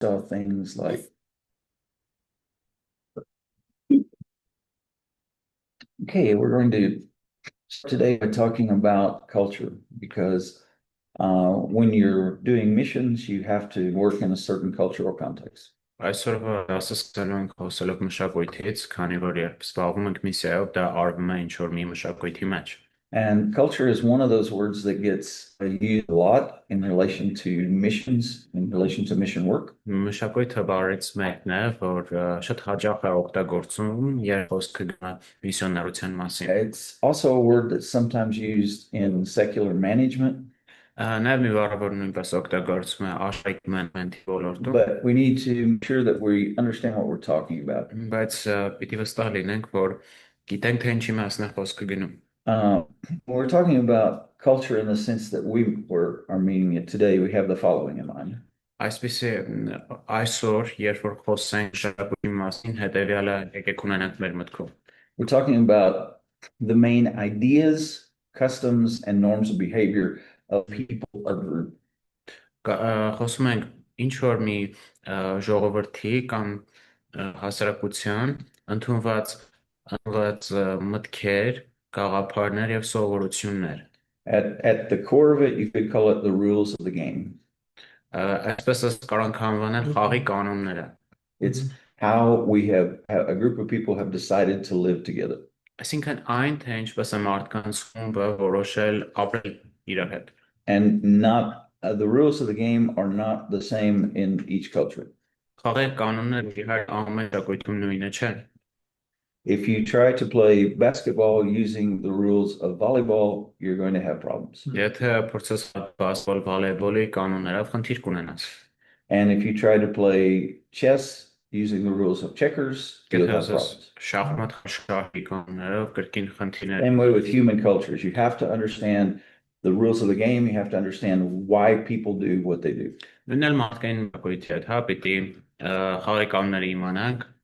saw things like, okay, we're going to start today by talking about culture because when you're doing missions, you have to work in a certain cultural context. Այսօրվա դասը ենք խոսելով մշակույթից, քանի որ երբ զբաղվում ենք միսիայով, դա արվում է ինչ-որ մի մշակույթի մեջ։ And culture is one of those words that gets used a lot in relation to missions, in relation to mission work. Մշակույթը բառից մեկն է, որ շատ հաճախ է օգտագործում, երբ խոսքը գնում է միսիոներության մասին։ It's also a word that's sometimes used in secular management. Նաև մի բառ, որ նույնպես օգտագործվում է աշխարհիկ մենեջմենթի ոլորտում, But we need to make sure that we understand what we're talking about. բայց պիտի վստահ լինենք, որ գիտենք, թե ինչի մասն է խոսքը գնում։ When we're talking about culture in the sense that are meaning it today, we have the following in mind. Այսպեսի այսօր, երբ որ խոսենք մշակույթի մասին, հետևյալը եկեք ունենանք մեր մտքում։ We're talking about the main ideas, customs, and norms of behavior of people of the group. Խոսում ենք ինչ որ մի ժողովրդի կամ հասարակության ընդունված մտքեր, գաղափարներ եւ սովորություններ։ At the core of it, you could call it the rules of the game. Այսպես կարող անվանել խաղի կանոնները։ It's how a group of people have decided to live together. Այսինքն այն, թե ինչպես է մարդկանց խումբը որոշել ապրել իրար հետ։ And not the rules of the game are not the same in each culture. Խաղի կանոնները իհարկե ամեն մշակույթում նույնը չեն։ If you try to play basketball using the rules of volleyball, you're going to have problems. Եթե փորձես բասկետբոլ, վոլեյբոլի կանոններով խնդիր կունենաս։ And if you try to play chess using the rules of checkers, you'll have problems. Շախմատ շախի կանոններով կրկին խնդիրներ։ Same way with human cultures. You have to understand the rules of the game. You have to understand why people do what they do. Նույնն էլ մարդկային մշակույթի հետ, հա, պիտի խաղի կանոնները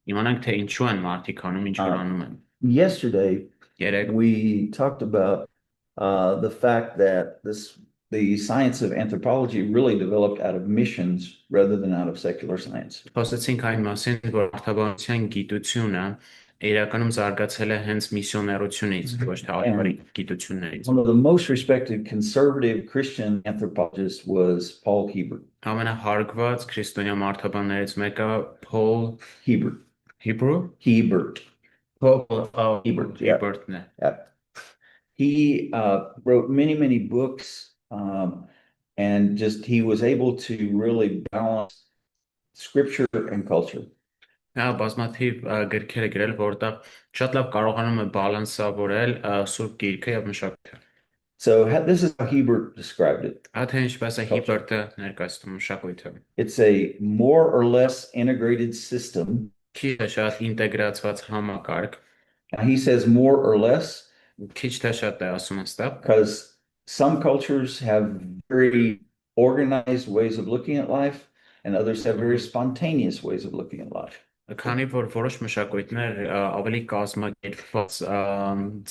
իմանանք թե ինչու են մարդիկ անում, ինչ որ անում են։ Yesterday, Երեք we talked about the fact that the science of anthropology really developed out of missions rather than out of secular science. Խոսեցինք այն մասին, որ մարդաբանության գիտությունը իրականում զարգացել է հենց միսիոներությունից, ոչ թե աշխարհիկ գիտություններից։ One of the most respected conservative Christian anthropologists was Paul Hebert. Ամենահարգված քրիստոնյա մարդաբաններից մեկը Paul Hebert. Hebert. Paul Hebert, yeah. Hebertն է։ Yeah. He wrote many books, and he was able to really balance scripture and culture. Նա բազմաթիվ գրքեր է գրել, որտեղ շատ լավ կարողանում է բալանսավորել Սուրբ Գիրքը եւ մշակույթը։ So this is how Hebert described it. Ահա ինչպես է Հիբերտը ներկայացնում մշակույթը։ It's a more or less integrated system. Քիչ է շատ ինտեգրացված համակարգ։ He says more or less Քիչ թե շատ է ասում այստեղ։ because some cultures have very organized ways of looking at life and others have very spontaneous ways of looking at life. Քանի որ որոշ մշակույթներ ավելի կազմակերպված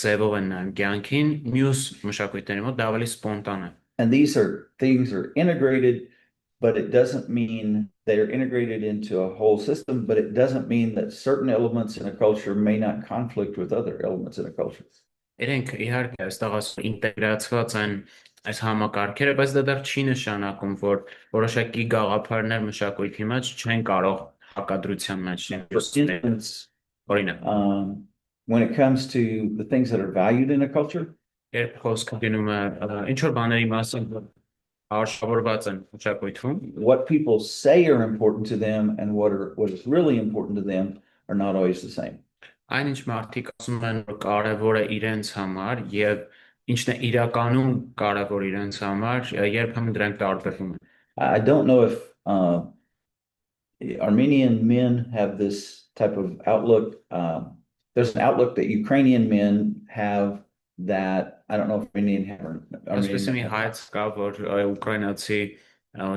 ձևով են նայում կյանքին, մյուս մշակույթների մոտ դա ավելի սպոնտան է։ And these things are integrated, but it doesn't mean they're integrated into a whole system, but it doesn't mean that certain elements in a culture may not conflict with other elements in a culture. Իրենք իհարկե այստեղ ասում ինտեգրացված են այս համակարգերը, բայց դա դեռ չի նշանակում, որ որոշակի գաղափարներ մշակույթի մեջ չեն կարող հակադրության մեջ լինել։ Օրինակ, when it comes to the things that are valued in a culture, երբ խոսքը գնում է ինչ որ բաների մասին, որ արժևորված են մշակույթում, what people say are important to them and what is really important to them are not always the same. Այն ինչ մարդիկ ասում են, որ կարևոր է իրենց համար եւ ինչն է իրականում կարևոր իրենց համար, երբեմն դրանք տարբերվում են։ I don't know if Armenian men have this type of outlook. There's an outlook that Ukrainian men have that I don't know if Armenian have. Այսպեսի մի հայց կա, որ ուկրաինացի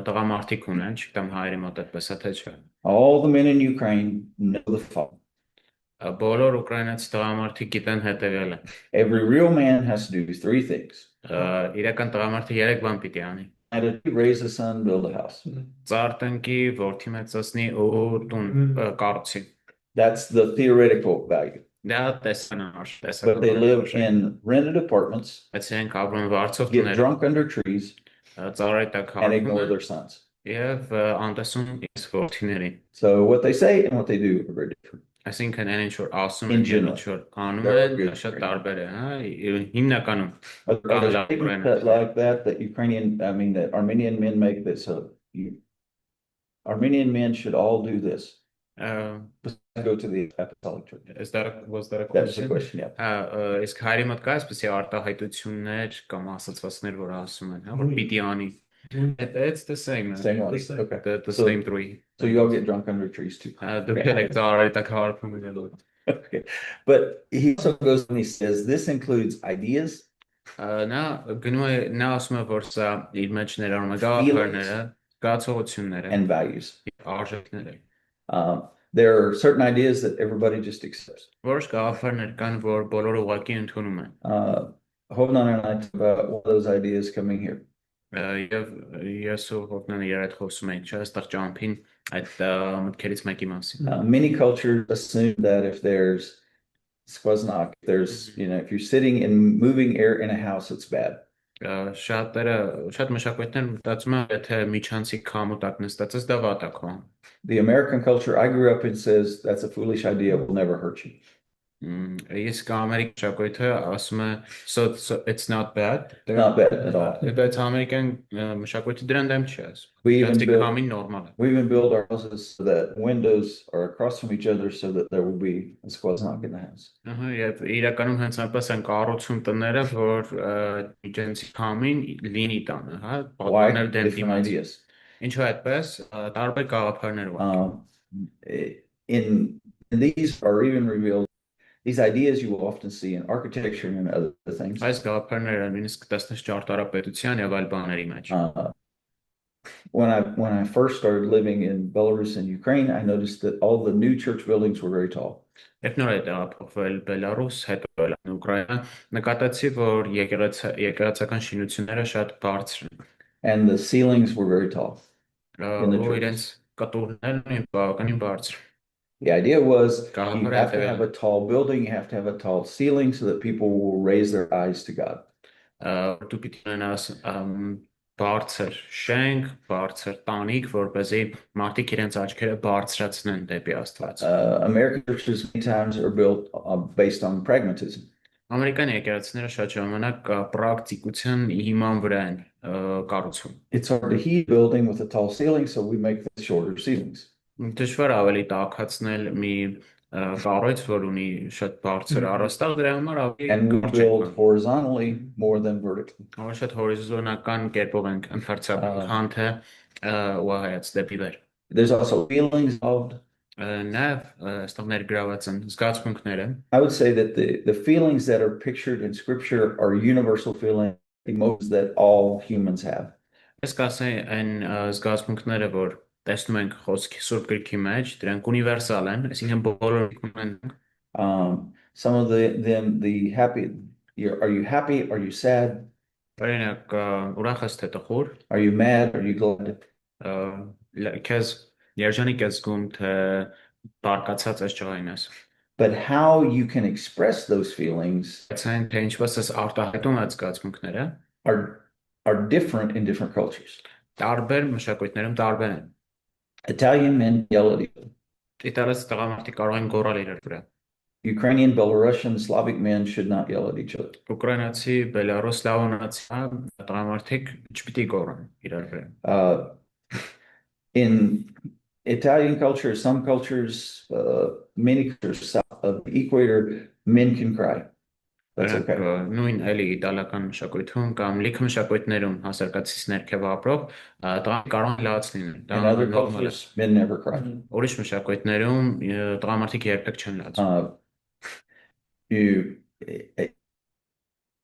տղամարդիկ ունեն, չգիտեմ հայերի մոտ այդպես է թե չէ։ All the men in Ukraine know the following. Բոլոր ուկրաինացի տղամարդիկ գիտեն հետևյալը։ Every real man has to do three things. Իրական տղամարդը 3 բան պիտի անի։ a tree, raise a son, build a house. Ծառ տնկի, որդի մեծացնի ու տուն կառուցի։ That's the theoretical value. Դա տեսանար, But they live տեսական։ in rented apartments, Բայց իրենք ապրում են վարձով get տներում, drunk under trees, ծառայի տակ and հագնում ignore են their sons. եւ անտեսում իրենց որդիներին։ So what they say and what they do are very different. Այսինքն այն ինչ որ ասում In են եւ general. ինչ որ անում They're են, good. շատ տարբեր է, հա, հիմնականում Are there Kala statements Brand. that that Armenian men make that Armenian men should all do this. Go to the Apostolic Church. Was that a That's the question? question, yeah. Իսկ հայրի մոտ կա այսպեսի արտահայտություններ կամ ասացվածներ, որ ասում են, հա, որ պիտի անի։ It's the same. Same one, okay. The So- same three. So you all get drunk under trees too. Դուք եք ծառայի տակ հարբում եք։ Okay. But he also goes and he says, this includes ideas, Նա գնում է նա ասում է որ սա իր մեջ ներառում է գաղափարները, զգացողությունները, and values. արժեքները։ There are certain ideas that everybody just accepts. Որոշ գաղափարներ կան, որ բոլորը ուղղակի ընդունում են։ Hovnan and I talked about one of those ideas coming here. Եվ ես ու Հովնանը իրար հետ խոսում ենք, չէ՞, այստեղ ճամփին այդ մտքերից մեկի մասին։ Many cultures assume that if there's skvoznak, if you're sitting and moving air in a house, it's bad. Շատ մշակույթներ մտածում են, եթե միջանցիկ քամու տակ նստած ես, դա վատ է քո։ The American culture I grew up in says that's a foolish idea, it will never hurt you. Ես կամերիկ մշակույթը ասում է so it's not bad. Not bad at all. Բայց ամերիկյան մշակույթը դրան դեմ չի ասում։ We even Ճանցիկ build, քամին նորմալ է։ we even build our houses so that windows are across from each other so that there will be a skvoznak in the house. Ահա, եւ իրականում հենց այնպես են կառուցում տները, որ միջանցիկ քամին լինի տանը, հա, Why? պատանել դեմ Different դիմաց։ ideas. Ինչու այդպես տարբեր գաղափարներ կան։ In these are even revealed, these ideas you will often see in architecture and other things. Այս գաղափարները նույնիսկ տեսնես ճարտարապետության եւ այլ բաների մեջ։ When I first started living in Belarus and Ukraine, I noticed that all the new church buildings were very tall. Երբ նոր է տեղափոխվել Բելարուս, հետո էլ Ուկրաինա, նկատեցի, որ եկեղեցական շինությունները շատ բարձր են։ And the ceilings were very tall. the Ու churches. իրենց կտուրներն բավականին բարձր։ The idea was you Գաղափարը have to հետևյալ have a tall building, you have to have a tall ceiling so that people will raise their eyes to God. Դու պիտի ունենաս բարձր շենք, բարձր տանիք, որպեսզի մարդիկ իրենց աչքերը բարձրացնեն դեպի Աստված։ American churches many times are built based on pragmatism. Ամերիկյան եկեղեցիները շատ ժամանակ պրակտիկության հիման վրա են կառուցում։ It's hard to heat a building with a tall ceiling, so we make the shorter ceilings. Դժվար ավելի տաքացնել մի կառույց, որ ունի շատ բարձր առաստաղ, դրա համար ավելի And we կարճ build է։ horizontally more than vertically. Որ շատ հորիզոնական կերպով ենք ընդարձակում քանթը ու հայաց դեպի վեր։ There's also feelings involved. Նաև այստեղ ներգրաված են զգացմունքները։ I would say that the feelings that are pictured in scripture are universal feelings, emotions that all humans have. Ես կասեի այն զգացմունքները, որ տեսնում ենք խոսքի Սուրբ Գրքի մեջ, դրանք ունիվերսալ են, այսինքն բոլորը ունեն։ Some of the happy, are you happy? Are you sad? Օրինակ, ուրախ ես թե տխուր, Are you mad? Are you glad? քեզ երջանիկ ես զգում, թե բարկացած ես ջղայնես։ But how you can express those feelings Բայց այն թե ինչպես ես արտահայտում այդ զգացմունքները, are different in different cultures. տարբեր մշակույթներում տարբեր են։ Italian men yell at each other. Իտալիացի տղամարդիկ կարող են գոռալ իրար վրա։ Ukrainian, Belarusian, Slavic men should not yell at each other. Ուկրաինացի, բելարուս, սլավոնացի տղամարդիկ չպիտի գոռան իրար վրա։ In Italian culture, some cultures, many cultures south of the equator, men can cry. That's okay. Նույն էլի իտալական մշակույթում կամ լիքը մշակույթներում հասարակացից ներքև ապրող տղամարդիկ կարող են լաց լինել։ In other cultures, men never cry. Ուրիշ մշակույթներում տղամարդիկ երբեք չեն լացում։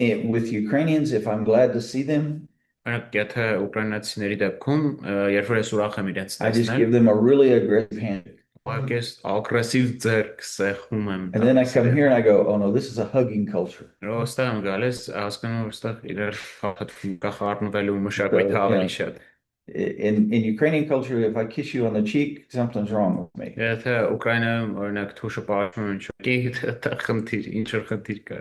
With Ukrainians, if I'm glad to see them, Օրինակ, եթե ուկրաինացիների դեպքում, երբ որ ես ուրախ եմ իրենց I just տեսնել, give them a really aggressive hand. Ուղղակի ագրեսիվ ձեռք սեղմում եմ։ And then I come here and I go, oh no, this is a hugging culture. Ոստեղ եմ գալիս, հասկանում եմ, ոստեղ իրար խաղատվում, կախառնվելու So, մշակույթը ավելի շատ։ in Ukrainian culture, if I kiss you on the cheek, something's wrong with me. Եթե Ուկրաինայում օրինակ թուշը պարում են շոկի, դա խնդիր, ինչ որ խնդիր կա։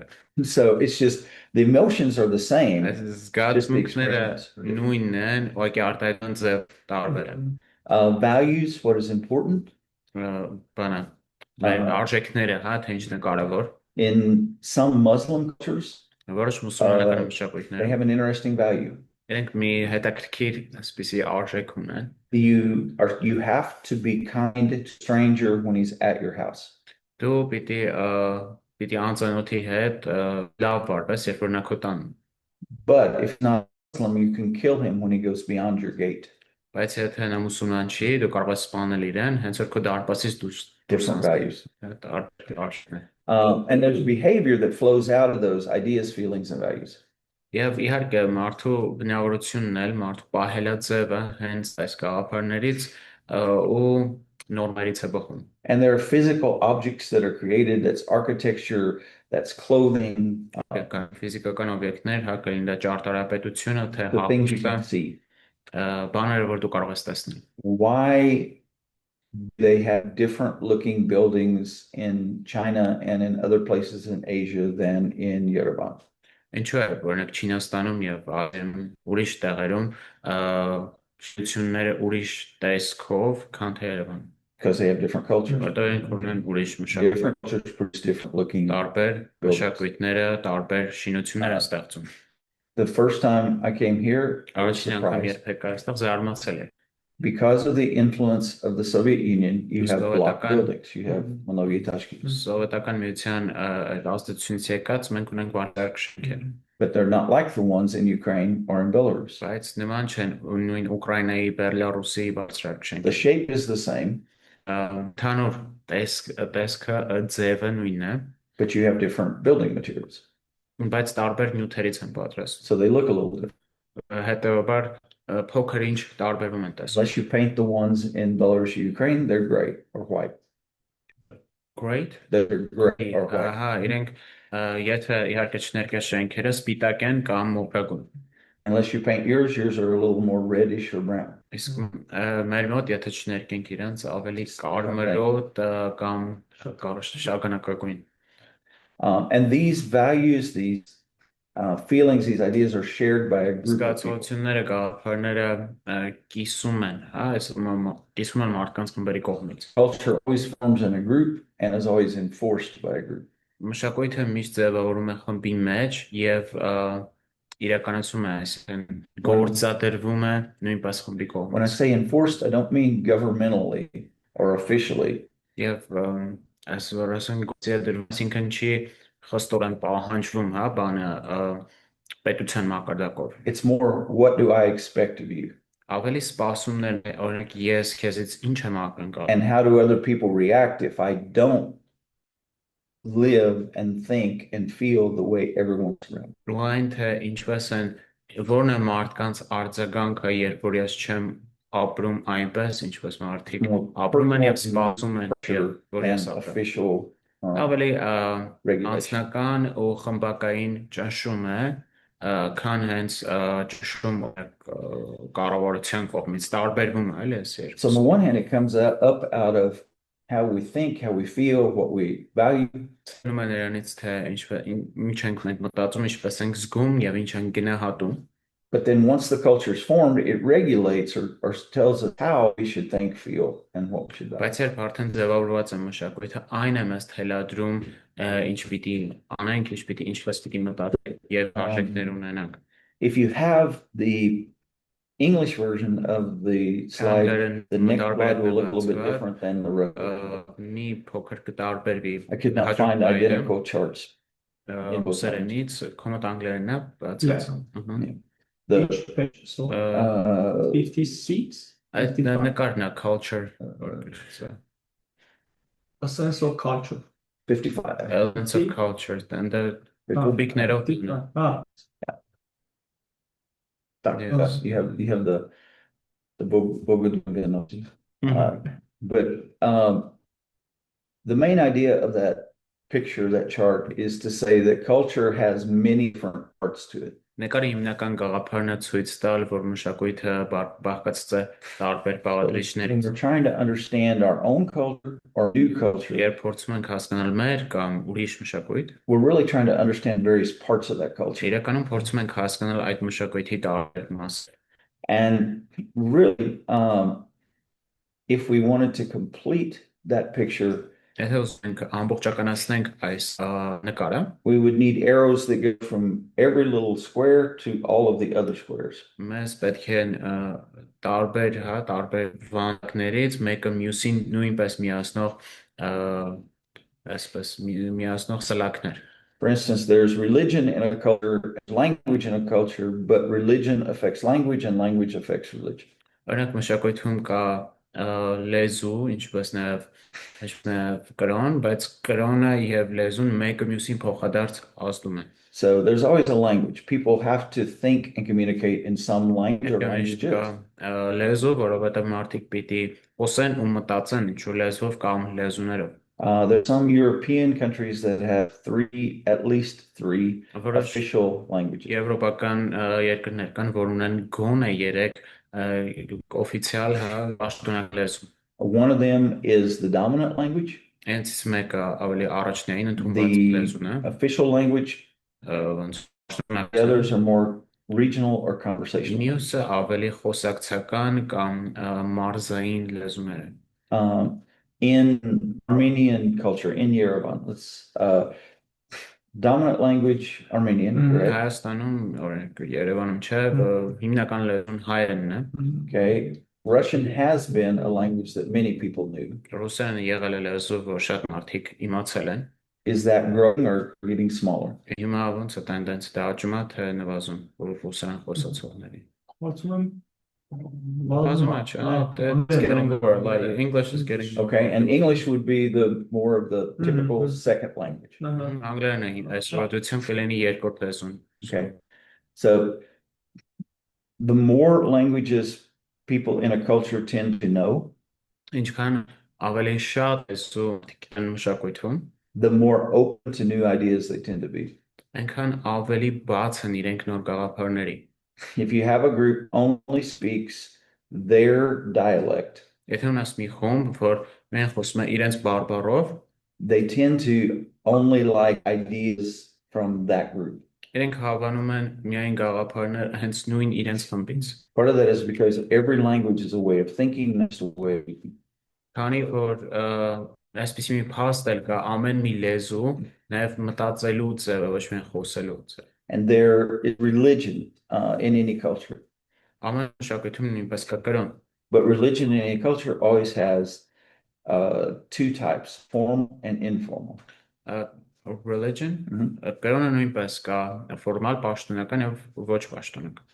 So it's just the emotions are the same. Այս Just the զգացմունքները expressions are different. նույնն են, ուղղակի արտահայտման ձև տարբեր են։ Values, what is important Բանը, մեր արժեքները, հա, թե ինչն է կարևոր։ in some Muslim cultures, Որոշ մուսուլմանական they մշակույթներ, have an interesting value. իրենք մի հետաքրքիր այսպիսի արժեք ունեն։ You have to be kind to stranger when he's at your house. Դու պիտի անծանոթի հետ լավ վարվես, երբ որ նա քո տան։ But if not Muslim, you can kill him when he goes beyond your gate. Բայց եթե նա մուսուլման չի, դու կարող ես սպանել իրեն, հենց որ քո դարպասից դուրս Different values. արժեքներ։ And there's behavior that flows out of those ideas, feelings, and values. Եվ իհարկե մարդու բնավորությունն էլ, մարդու պահելաձևը հենց այս գաղափարներից ու նորմերից է բխում։ And there are physical objects that are created, that's architecture, that's clothing, Ֆիզիկական օբյեկտներ, հա, կլինի դա ճարտարապետությունը, թե the things you հագուստը, can see. բաները, որ դու կարող ես տեսնել։ Why they have different looking buildings in China and in other places in Asia than in Yerevan? Ինչու է, օրինակ Չինաստանում եւ ուրիշ տեղերում շինությունները ուրիշ տեսքով, քան թե Երևան։ Because they have different cultures. Որտեղ են ունեն ուրիշ մշակույթ, Different cultures produce different looking. տարբեր մշակույթները, տարբեր շինություններ են ստեղծում։ The first time I came here, I was Առաջին անգամ surprised. երբ եկա այստեղ զարմացել եմ։ Because of the influence of the Soviet Union, you have block Soviet-ական- buildings. You have Monovyetashki, Սովետական միության այդ ազդեցությունից եկած մենք ունենք բարձր շենքեր, but they're not like the ones in Ukraine or in Belarus. բայց նման չեն նույն Ուկրաինայի, Բելարուսի բարձր The շենքեր։ shape is the same, Թանուր տեսքը ձևը նույնն է, but you have different building materials. բայց տարբեր նյութերից են պատրաստվում։ So they look a little different. Հետևաբար փոքր ինչ տարբերվում են տեսնում։ Unless you paint the ones in Belarus or Ukraine, they're gray or white. Great. They're gray or white. Ահա, իրենք եթե իհարկե չներկա շենքերը սպիտակ են կամ մոխրագույն։ Unless you paint yours, yours are a little more reddish or brown. Իսկ մեր մոտ եթե չներկենք իրանց ավելի կարմրոտ կամ շագանակագույն։ And these values, these feelings, these ideas are shared by a group of people. Զգացողությունները, գաղափարները կիսում են, հա, կիսում են մարդկանց խմբերի կողմից։ Culture always forms in a group and is always enforced by a group. Մշակույթը միշտ ձևավորում է խմբի մեջ եւ իրականացում է, այսինքն գործադրվում է նույնպես խմբի When I կողմից։ say enforced, I don't mean governmentally or officially. Եվ այսօր ասենք գործադրվում, այսինքն չի խստորեն պահանջվում, հա, բանը պետության մակարդակով։ It's more, what do I expect of you? Ավելի սպասումներ, օրինակ ես քեզից ինչ եմ ակնկալում։ And how do other people react if I don't live and think and feel the way everyone's around? Լայն թե ինչպես են որն է մարդկանց արձագանքը, երբ որ ես չեմ ապրում այնպես, ինչպես մարդիկ ապրում են եւ սպասում են, որ ես And ապրեմ։ official Ավելի regulation. անձնական ու խմբակային ճնշում է, քան հենց ճնշում կառավարության կողմից տարբերվում է, էլի այս So on the երկուսը։ one hand, it comes up out of how we think, how we feel, what we value. Նում է նրանից թե ինչ ենք մենք մտածում, ինչպես ենք զգում եւ ինչ ենք գնահատում։ But then once the culture is formed, it regulates or tells us how we should think, feel, and what we should value. Բայց երբ արդեն ձևավորված է մշակույթը, այն է մեզ թելադրում ինչ պիտի անենք, ինչպես պիտի մտածենք եւ արժեքներ ունենանք։ If you have the English version of the slide, the next slide will look a little bit different than the road. Մի փոքր կտարբերվի։ I could not find identical charts. Սերենից կոմոդ անգլերենն է, բացած։ The Each page, so 56. 56. Այդ նկարն է culture, A sense of culture. elements of culture, and the Kubiknerov. Yes. You have the Bogdanov. Mhm. But The main idea of that picture, that chart, is to say that culture has many different parts to it. Նկարի հիմնական գաղափարն է ցույց տալ, որ մշակույթը բաղկացած է տարբեր When բաղադրիչներից։ we're trying to understand our own culture or new culture, Երբ փորձում ենք հասկանալ մեր կամ ուրիշ մշակույթ, we're really trying to understand various parts of that culture. իրականում փորձում ենք հասկանալ այդ մշակույթի տարբեր մասեր։ And really, if we wanted to complete that picture, Եթե ուզում ենք ամբողջականացնենք այս նկարը, we would need arrows that go from every little square to all of the other squares. մեզ պետք է տարբեր վանքներից մեկը մյուսին նույնպես միացնող սլակներ։ For instance, there's religion in a culture, language in a culture, but religion affects language and language affects religion. Օրինակ մշակույթում կա լեզու, ինչպես նաև կրոն, բայց կրոնը եւ լեզուն մեկը մյուսին փոխադարձ ազդում են։ So there's always a language. People have to think and communicate in some language or languages. Լեզու, որովհետեւ մարդիկ պիտի խոսեն ու մտածեն ինչ-որ լեզվով կամ լեզուներով։ There's some European countries that have at least three official languages. Եվրոպական երկրներ կան, որ ունեն գոնե 3 օֆիցիալ պաշտոնական լեզու։ One of them is the dominant language. Հենց մեկը ավելի առաջնային ընդունված լեզուն է։ The official language. The others are more regional or conversational. Մյուսը ավելի խոսակցական կամ մարզային լեզուներ են։ In Armenian culture, in Yerevan, dominant language Armenian, correct? Հայաստանում, օրինակ Երևանում չէ, հիմնական լեզուն հայերենն է։ Okay. Russian has been a language that many people knew. Ռուսերենը եղել է լեզու, որ շատ մարդիկ իմացել են։ Is that growing or getting smaller? Հիմա ոնց է տենդենսը դա աճում է թե նվազում, որ ռուսերեն խոսացողների։ It's getting more like English is getting more. Okay, and English would be the more of the typical second language. Անգլերենը այսօրացիան կլինի երկրորդ լեզուն։ Okay, so the more languages people in a culture tend to know, Ինչքան ավելի շատ լեզու են մշակույթում, the more open to new ideas they tend to be. այնքան ավելի բաց են իրենք նոր գաղափարների։ If you have a group only speaks their dialect, Եթե ունես մի խումբ, որ մեն խոսում է իրենց բարբառով, they tend to only like ideas from that group. իրենք հավանում են միայն գաղափարներ հենց նույն իրենց խմբից։ Part of that is because every language is a way of thinking, that's a way of thinking. Քանի որ այսպեսի մի փաստ էլ կա ամեն մի լեզու նաև մտածելու ձև է, ոչ միայն խոսելու ձև։ And there is religion in any culture. Ամեն մշակույթում նույնպես կա կրոն, But religion in any culture always has two types, formal and informal. religion, կրոնը նույնպես կա ֆորմալ պաշտոնական եւ ոչ պաշտոնական։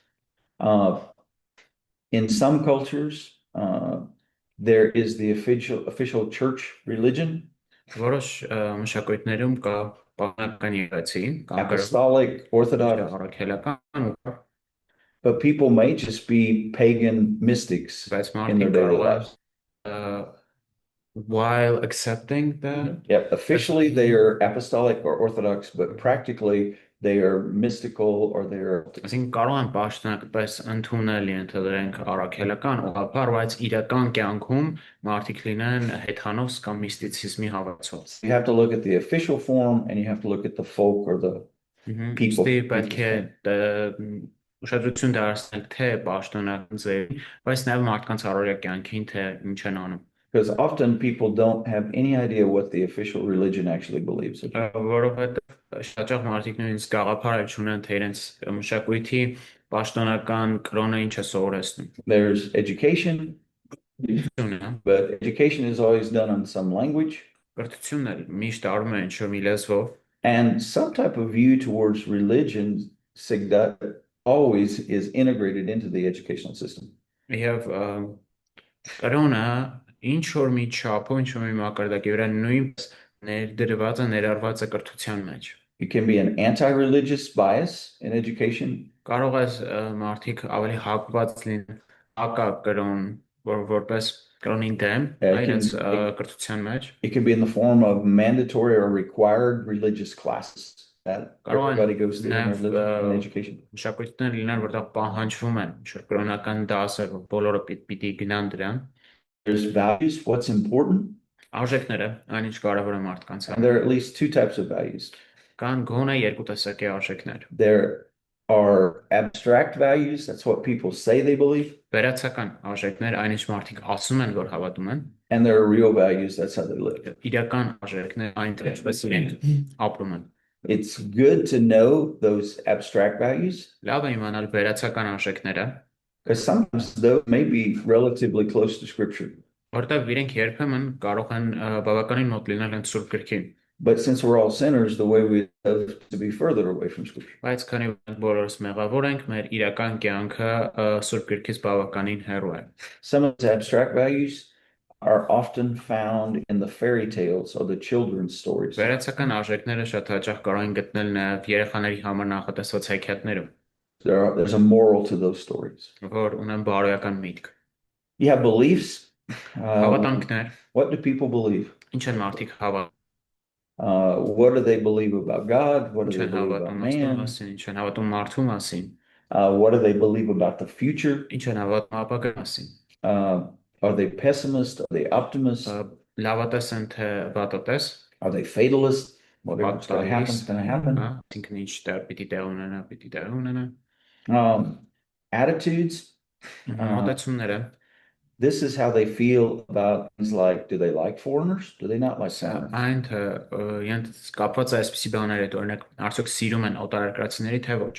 In some cultures, there is the official church religion, Որոշ մշակույթներում կա պաշտոնական եկեղեցի, կամ apostolic, orthodox, առաքելական, but people may just be pagan mystics բայց in their մարդիկ daily կարող lives. են while accepting the Yep, officially they are apostolic or orthodox, but practically they are mystical or they're Այսինքն կարող են պաշտոնապես ընդունել ենթադրենք առաքելական ուղղափառ, բայց իրական կյանքում մարդիկ լինեն հեթանոս կամ միստիցիզմի հավատացող։ You have to look at the official form and you have to look at the folk or the people. Ստի պետք է ուշադրություն դարձնել թե պաշտոնական ձևի, բայց նաև մարդկանց առօրյա կյանքին թե ինչ են անում։ Because often people don't have any idea what the official religion actually believes. Որովհետև շատախ մարդիկ նույնիսկ գաղափար չունեն թե իրենց մշակույթի պաշտոնական կրոնը ինչ է սովորեցնում։ There's education, but education is always done in some language. Կրթությունն էլ միշտ արվում է ինչ-որ մի լեզվով։ And some type of view towards religion always is integrated into the educational system. Եվ կրոնը ինչ որ մի չափով, ինչ որ մի մակարդակի վրա նույնպես ներդրված է, ներառված է կրթության մեջ։ It can be an anti-religious bias in education. Կարող է մարդիկ ավելի հակված լինեն հակակրոն, որպես կրոնին դեմ, Yeah, իրենց it կրթության մեջ it can be in the form of mandatory or required religious classes that կարող են everybody goes through in their նաև education. մշակույթներ լինեն, որտեղ պահանջվում են ինչ-որ կրոնական դասեր, որ բոլորը պիտի գնան դրան, There's values, what's important, արժեքները, այն ինչ կարևոր է մարդկանց and համար, there are at least two types of values. կան գոնե երկու տեսակի արժեքներ, There are abstract values, that's what people say they believe, վերացական արժեքներ, այն ինչ մարդիկ ասում են, որ հավատում են, and there are real values, that's how they live. իրական արժեքներ, այն թե ինչպես իրենք ապրում են։ It's good to know those abstract values Լավ է իմանալ վերացական արժեքները, because sometimes those may be relatively close to scripture. որտեղ իրենք երբեմն կարող են բավականին մոտ լինել հենց Սուրբ Գրքին, But since we're all sinners, the way we live to be further away from scripture. բայց քանի որ բոլորս մեղավոր ենք, մեր իրական կյանքը Սուրբ Գրքից բավականին հեռու է։ Some of those abstract values are often found in the fairy tales or the children's stories. Վերացական արժեքները շատ հաճախ կարող են գտնել նաև երեխաների համար նախատեսված հեքիաթներում, There's a moral to those stories. որ ունեն բարոյական միտք։ You have beliefs. Հավատանքներ, What do people believe? ինչ են մարդիկ հավատում, What do they believe about God? What do ինչ they են believe about հավատում Աստծո man? մասին, ինչ են հավատում մարդու մասին, What do they believe about the future? ինչ են հավատում ապագա մասին, Are they pessimist? Are they optimist? լավատես են թե վատատես, Are they fatalist? Whatever's going to happen is going to happen. Այսինքն ինչ տեղ պիտի տեղ ունենա, պիտի տեղ ունենա, Attitudes. մոտեցումները, This is how they feel about things like, do they like foreigners? Do they not like foreigners? այն թե իրենց կապված է այսպիսի բաների հետ, օրինակ արդյոք սիրում են օտարերկրացիների թե ոչ։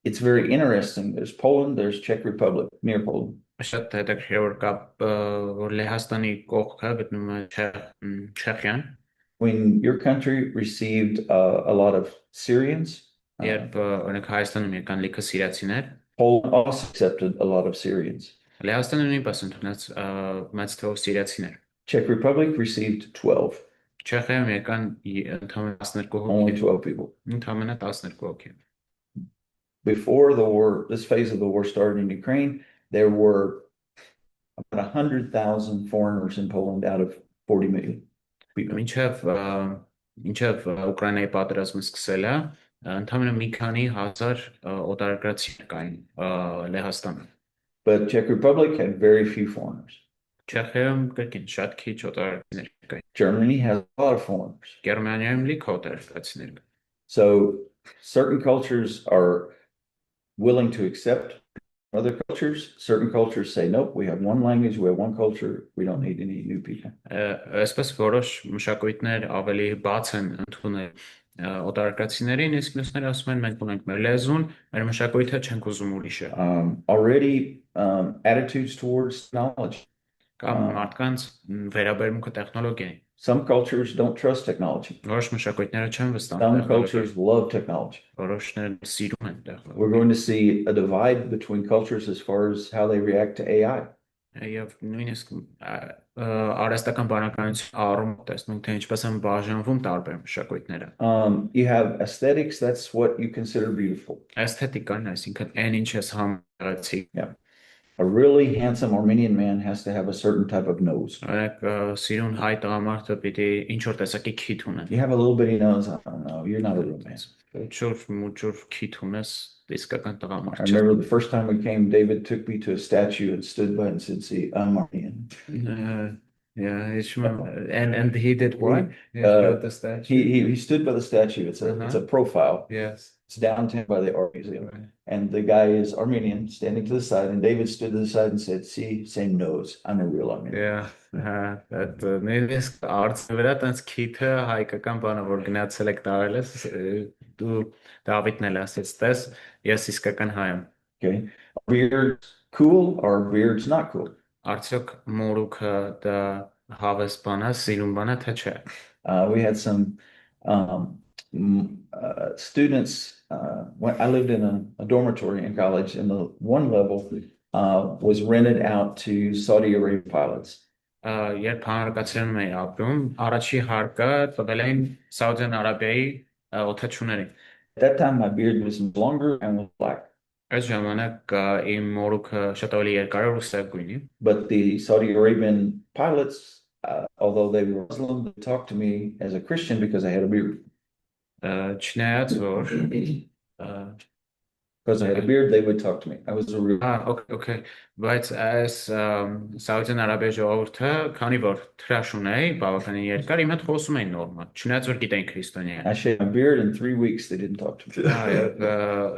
It's very interesting. There's Poland, there's Czech Republic, near Poland. Շատ հետաքրքիր որ կա որ Լեհաստանի կողքը գտնվում է Չեխիան, When your country received a lot of Syrians, երբ օրինակ Հայաստանում եկան լիքը սիրիացիներ, Poland also accepted a lot of Syrians. Լեհաստանը նույնպես ընդունեց մեծ թվով սիրիացիներ։ Czech Republic received 12, Չեխիայում եկան ընդամենը 12 only հոգի, 12 people. ընդամենը 12 հոգի։ Before the war, this phase of the war started in Ukraine, there were about 100,000 foreigners in Poland out of 40 million people. Մինչև Ուկրաինայի պատերազմը սկսել է, ընդամենը մի քանի հազար օտարերկրացիներ կային Լեհաստանում։ But Czech Republic had very few foreigners. Չեխիայում կրկին շատ քիչ օտարերկրացիներ կային։ Germany has a lot of foreigners. Գերմանիայում լիքը օտարերկրացիներ կային։ So certain cultures are willing to accept other cultures. Certain cultures say, nope, we have one language, we have one culture, we don't need any new people. Այսպես որոշ մշակույթներ ավելի բաց են ընդունել օտարերկրացիներին, իսկ մյուսները ասում են մենք ունենք մեր լեզուն, մեր մշակույթը չենք ուզում ուրիշը։ Already attitudes towards knowledge. Կամ մարդկանց վերաբերմունքը տեխնոլոգիային։ Some cultures don't trust technology. Որոշ մշակույթները չեն վստահում Some տեխնոլոգիային, cultures love technology. որոշներ սիրում են We're տեխնոլոգիան։ going to see a divide between cultures as far as how they react to AI. Եվ նույնիսկ արհեստական բանականության առումով տեսնում թե ինչպես են բաժանվում տարբեր մշակույթները։ You have aesthetics, that's what you consider beautiful. Էսթետիկան, այսինքն այն ինչ ես համարեցի։ A really handsome Armenian man has to have a certain type of nose. Օրինակ սիրուն հայ տղամարդը պիտի ինչ որ տեսակի քիթ ունեն։ You have a little bitty nose, I don't know, you're not a real man. Մուճուր քիթ ունես, իսկական I տղամարդ։ remember the first time we came, David took me to a statue and stood by it and said, see, I'm Armenian. Yeah, and he did what? He Uh, showed the statue. He stood by the statue, it's a profile. Yes. It's downtown by the art museum. And the guy is Armenian, standing to the side, and David stood to the side and said, see, same nose, I'm a real Armenian. Yeah, that նույնիսկ արծի վրա տենց քիթը հայկական բանը որ գնացել եք տարել ես դու Դավիթն էլ ասեց տես ես իսկական հայ եմ։ Okay, are beards cool or are beards not cool? Արդյոք մորուքը դա հավես բան է, սիրուն բան է թե չէ։ We had some students, when I lived in a dormitory in college, and the one level was rented out to Saudi Arabian pilots. Երբ հանրակացարանում էի ապրում, առաջի հարկը տվել էին Սաուդյան Արաբիայի օթաչուներին։ At that time, my beard was longer and was black. Այս ժամանակ իմ մորուքը շատ ավելի երկար էր ու սև But the Saudi Arabian pilots, although they were Muslim, they talked to me as a Christian because I had a beard. Չնայած որ Because I had a beard, they would talk to me. I was a real. Okay, բայց այս Սաուդյան Արաբիայի ժողովուրդը, քանի որ թրաշ ունեի, բավականին երկար, իմ հետ խոսում էին նորմալ, չնայած որ գիտեն քրիստոնյա I shaved my beard in 3 weeks. They didn't talk to me.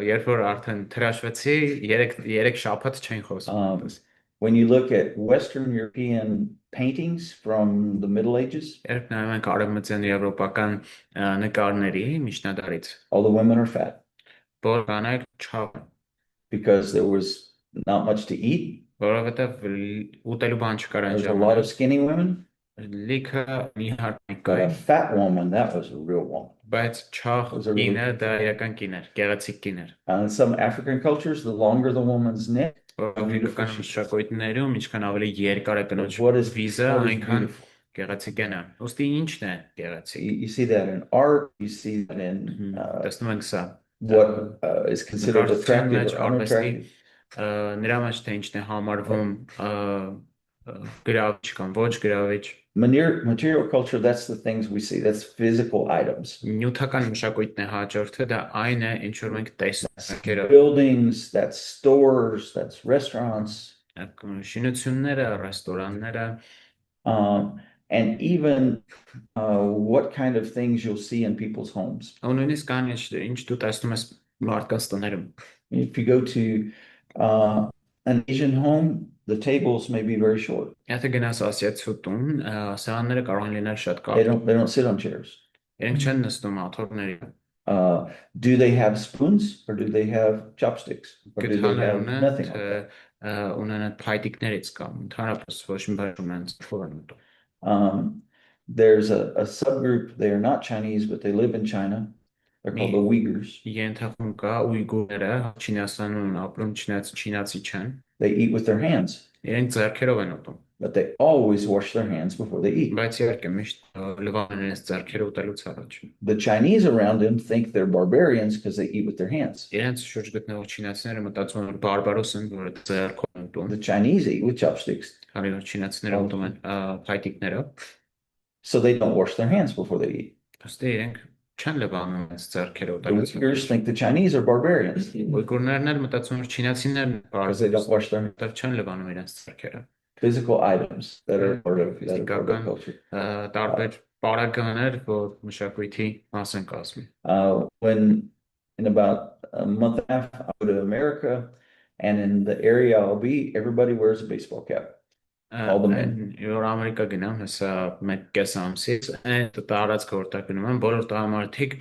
Երբ որ արդեն թրաշվեցի, 3 շաբաթ չեն խոսում։ When you look at Western European paintings from the Middle Ages, Երբ նայում ենք արևմտյան եվրոպական նկարների միջնադարից, all the women are fat բոլոր կանայք չափ են, because there was not much to eat. որովհետև ուտելու բան չկար այն There's a lot of ժամանակ։ skinny women, Լիքը մի հատ but a fat woman, that was a real woman. բայց չաղ Those are really կինը դա իրական կին էր, գեղեցիկ կին էր։ In some African cultures, the longer the woman's neck, Աֆրիկական մշակույթներում ինչքան ավելի երկար է կնոջ what is վիզը, what is այնքան beautiful. գեղեցիկ է նա։ Ոստի ինչն է գեղեցիկ։ You see that in art, you see that in Տեսնում ենք սա։ what is considered Նկարչության attractive մեջ, or unattractive. նրա մեջ թե ինչն է համարվում գրավիչ կամ ոչ գրավիչ։ Material culture, that's the things we see. That's physical items. Նյութական մշակույթն է հաջորդը, դա այն է, ինչ որ մենք տեսնում Buildings, that's stores, that's restaurants. շինությունները, ռեստորանները, And even what kind of things you'll see in people's homes. ու նույնիսկ կան ինչ դու տեսնում ես մարդկանց տներում։ If you go to an Asian home, the tables may be very short. Եթե գնաս ասիացու տուն, սեղանները կարող են լինել շատ They կարճ։ don't sit on chairs. Իրենք չեն նստում աթոռների։ Do they have spoons or do they have chopsticks? Or do they Գտաներ have ունեն, nothing like that? ունեն փայտիկներից կամ ընդհանրապես ոչ մի բան ունեն ֆորմատը։ There's a subgroup, they are not Chinese, but they live in China. They're called the Uyghurs. Ենթակում կա ուйգուրները, Չինաստանում ապրում չինացի չեն։ They eat with their hands, Իրենք ձեռքերով են ուտում։ but they always wash their hands before they eat. Բայց իհարկե միշտ լվանում են ձեռքերը ուտելուց առաջ։ The Chinese around them think they're barbarians because they eat with their hands. Իրենց շուրջ գտնվող չինացիները մտածում են որ բարբարոս են, որ ձեռքով են ուտում։ The Chinese eat with chopsticks, Քանի որ չինացիները ուտում են փայտիկներով, so they don't wash their hands before they eat. ըստի իրենք չեն լվանում այս ձեռքերը The ուտելուց։ Uyghurs think the Chinese are barbarians Ուйգուրներն էլ մտածում են որ չինացիներն because they don't wash their բարբարոս չեն լվանում իրենց ձեռքերը։ physical items that are part of culture. Տարբեր պարագաներ, որ մշակույթի մաս են կազմում։ When in about a month and a half, I go to America, and in the area I'll be, everybody wears a baseball cap. All the men. Որ Ամերիկա գնամ, հեսա մեկ կես ամսից, այն տարածքը որտեղ գնում եմ, բոլոր տղամարդիկ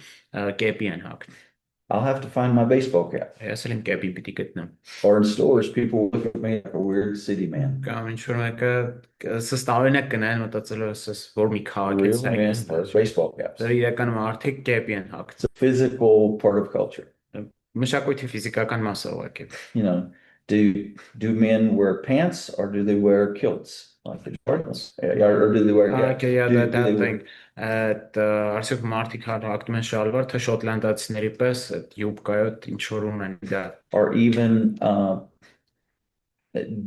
կեպի են հագնում։ I'll have to find my baseball cap. Ես էլ իմ կեպի պիտի գտնեմ։ Or in stores, people look at me like a weird city man. Կամ ինչ որ մեկը սս տարօրինակ կնայեն մտածելով սս որ մի քաղաքից Real men wear baseball caps. Դեռ իրականում մարդիկ կեպի են հագնում։ It's a physical part of culture. Մշակույթի ֆիզիկական մասը ուղղակի։ You know, do men wear pants or do they wear kilts like the Jordans? Or do they wear? Okay, yeah, do that they thing. Արդյոք մարդիկ հագնում են շալվար, թե շոտլանդացիների պես յուբկայով ինչ որ ունեն դա։ Or even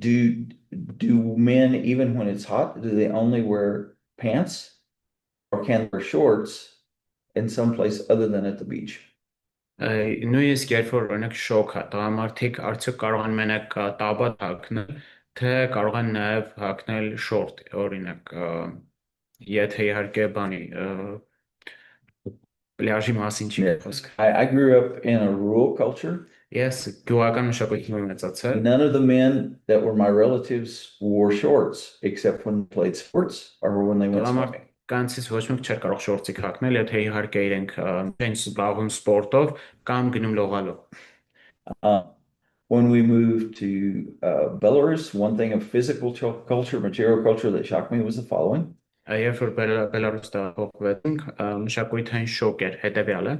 do men, even when it's hot, do they only wear pants or can they wear shorts in some place other than at the beach? Նույնիսկ երբ որ օրինակ շոկ է, տղամարդիկ արդյոք կարող են մենակ տաբատ հագնել, թե կարող են նաև հագնել շորտ, օրինակ եթե իհարկե բանի պլաժի մասին չի խոսք։ I grew up in a rural culture. Ես գյուղական մշակույթում եմ մեծացել։ None of the men that were my relatives wore shorts except when they played sports or when they went swimming. Կանցից ոչ մեկ չէր կարող շորտիկ հագնել, եթե իհարկե իրենք չեն զբաղվում սպորտով կամ գնում լողալով։ When we moved to Belarus, one thing of physical culture, material culture that shocked me was the following. Երբ որ Բելարուս տեղափոխվեցինք, մշակույթային շոկ էր հետևյալը։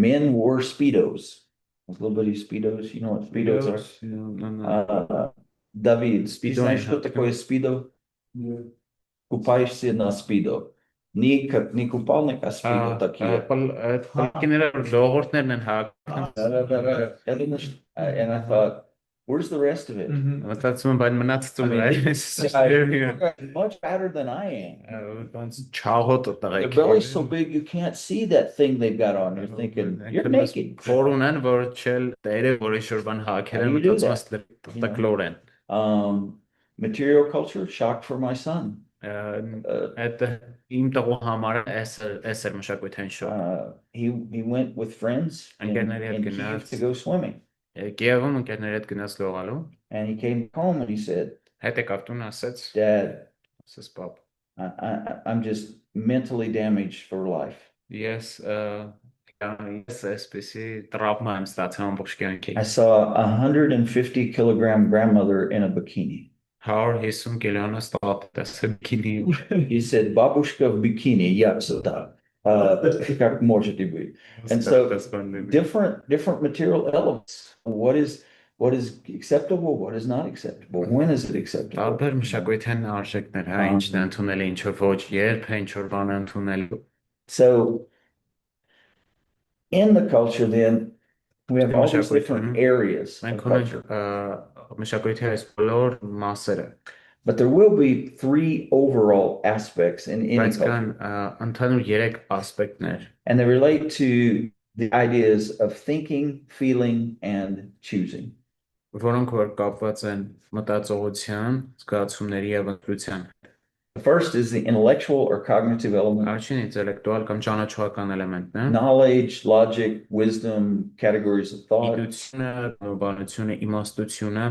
Men wore Speedos. Little bitty Speedos, you know what Speedos are? David, Speedo знаешь, что такое Speedo? Купаешься на Speedo. Ни купальник, а спину такие. Պլակիները ժողովուրդներն են հաղթում։ And I thought, where's the rest of it? Մտածում եմ, բայց մնացածը Much fatter than I am. ոնց չաղոտ The տղեկ։ belly's so big you can't see that thing they've got on. You're thinking, you're naked. Փորուն են, որ չել տերը, որ ինչ-որ բան հագել են, How do you do մտածում ես տկլոր են։ Material culture, shock for my son. Այդ իմ տղու համար էս էր մշակութային շոկ։ He went with friends in Kyiv to go swimming. Կիևում ընկերների հետ գնաց լողալու։ And he came home and he said, Հետ եկավ տուն ասեց, Dad, ասես պապ, I'm just mentally damaged for life. ես այսպեսի տրավմա եմ ստացել ամբողջ կյանքի։ I saw a 150 kilogram grandmother in a bikini. 150 կիլոնոց տղա բիկինի։ He said, Babushka в bikini, я сюда. Как можете быть? And so different material elements. What is acceptable? What is not acceptable? When is it acceptable? Տարբեր մշակութային արժեքներ, հա, ինչն է ընդունել, ինչը ոչ, երբ է ինչ-որ բան ընդունել։ So in the culture then we have all these different areas of culture. Մշակույթի այս բոլոր մասերը։ But there will be 3 overall aspects in any Բայց culture. կան ընդհանուր 3 ասպեկտներ։ And they relate to the ideas of thinking, feeling, and choosing. Որոնք որ կապված են մտածողության, զգացումների եւ ընտրության։ The first is the intellectual or cognitive element. Առաջին ինտելեկտուալ կամ ճանաչողական էլեմենտն է։ Knowledge, logic, wisdom, categories of thought. Գիտությունը, բանությունը, իմաստությունը,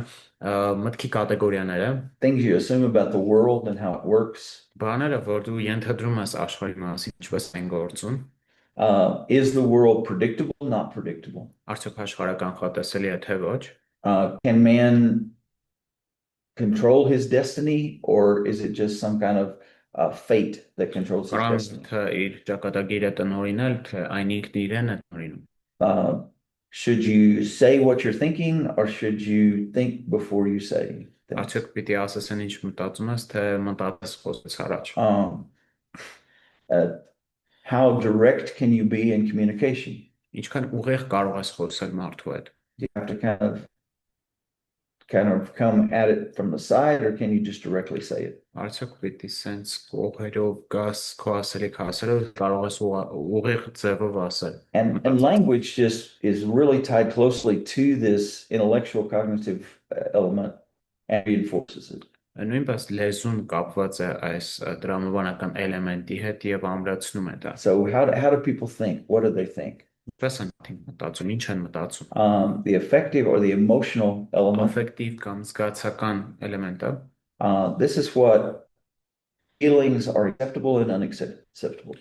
մտքի կատեգորիաները, Things you assume about the world and how it works. բաները, որ դու ենթադրում ես աշխարհի մասին, ինչպես են գործում։ Is the world predictable, not predictable? Արդյոք աշխարհը կանխատեսելի է թե ոչ։ Can man control his destiny, or is it just some kind of fate that controls his destiny? Թե իր ճակատագիրը տնօրինել, թե այն ինքն իրեն է տնօրինում։ Should you say what you're thinking, or should you think before you say things? Արդյոք պիտի ասես ինչ մտածում ես, թե մտածես խոսես առաջ։ How direct can you be in communication? Ինչքան ուղիղ կարող ես խոսել մարդու հետ։ Do you have to kind of come at it from the side, or can you just directly say it? Արդյոք պիտի սենց կողերով գաս քո ասելիք ասելով կարող ես ուղիղ ձևով ասել։ And language just is really tied closely to this intellectual cognitive element and reinforces it. Նույնպես լեզուն կապված է այս դրամաբանական էլեմենտի հետ եւ ամրացնում է դա։ So how do people think? What do they think? Ինչպես են մտածում, ինչ են մտածում։ The affective or the emotional element. Աֆեկտիվ կամ զգացական էլեմենտը։ This is what feelings are acceptable and unacceptable.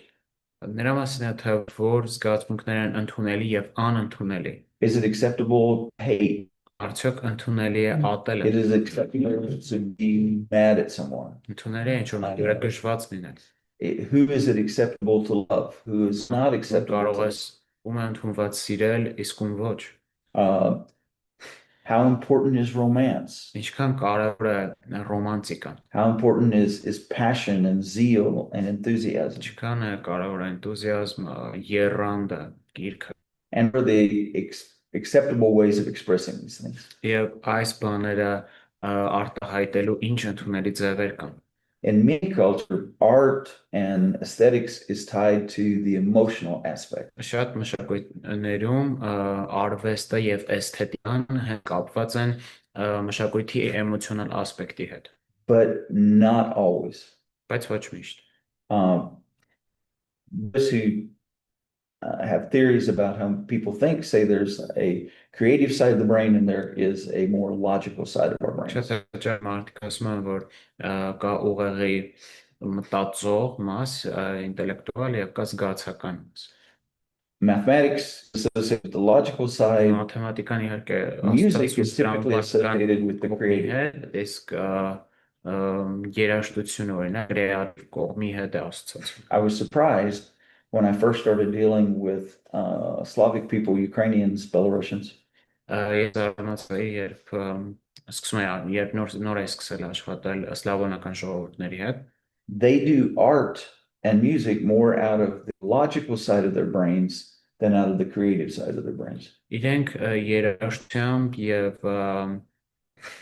Նրա մասին է թե որ զգացմունքներ են ընդունելի եւ անընդունելի։ Is it acceptable to hate? Արդյոք ընդունելի է ատելը։ It is acceptable to be mad at someone. Ընդունելի է ինչ-որ մտերակշված լինել։ Who is it acceptable to love? Who is not acceptable Կարող to ես ում է ընդունված սիրել, իսկ ում ոչ։ How important is romance? Ինչքան կարևոր է ռոմանտիկան։ How important is passion and zeal and enthusiasm? Ինչքան է կարևոր է энտուզիազմը, եռանդը, գիրքը։ And for the acceptable ways of expressing these things. Եվ այս բաները արտահայտելու ինչ ընդունելի ձևեր կան։ In many cultures, art and aesthetics is tied to the emotional aspect. Շատ մշակույթներում արվեստը եւ էսթետիկան կապված են մշակույթի էմոցիոնալ ասպեկտի հետ։ But not always. Բայց ոչ միշտ։ Those who have theories about how people think say there's a creative side of the brain and there is a more logical side of our brain. Շատ հաճախ մարդիկ ասում են, որ կա ուղեղի մտածող մաս, ինտելեկտուալ եւ կա զգացական մաս։ Mathematics is associated with the logical side. Մաթեմատիկան իհարկե Music is typically associated with the creative. Իսկ երաժշտությունը օրինակ կրեատիվ կողմի հետ է ասոցացվում։ I was surprised when I first started dealing with Slavic people, Ukrainians, Belarusians. Ես առանցայի երբ սկսում եմ երբ նոր է սկսել աշխատել սլավոնական ժողովուրդների հետ։ They do art and music more out of the logical side of their brains than out of the creative side of their brains. Իրենք երաժշտությամբ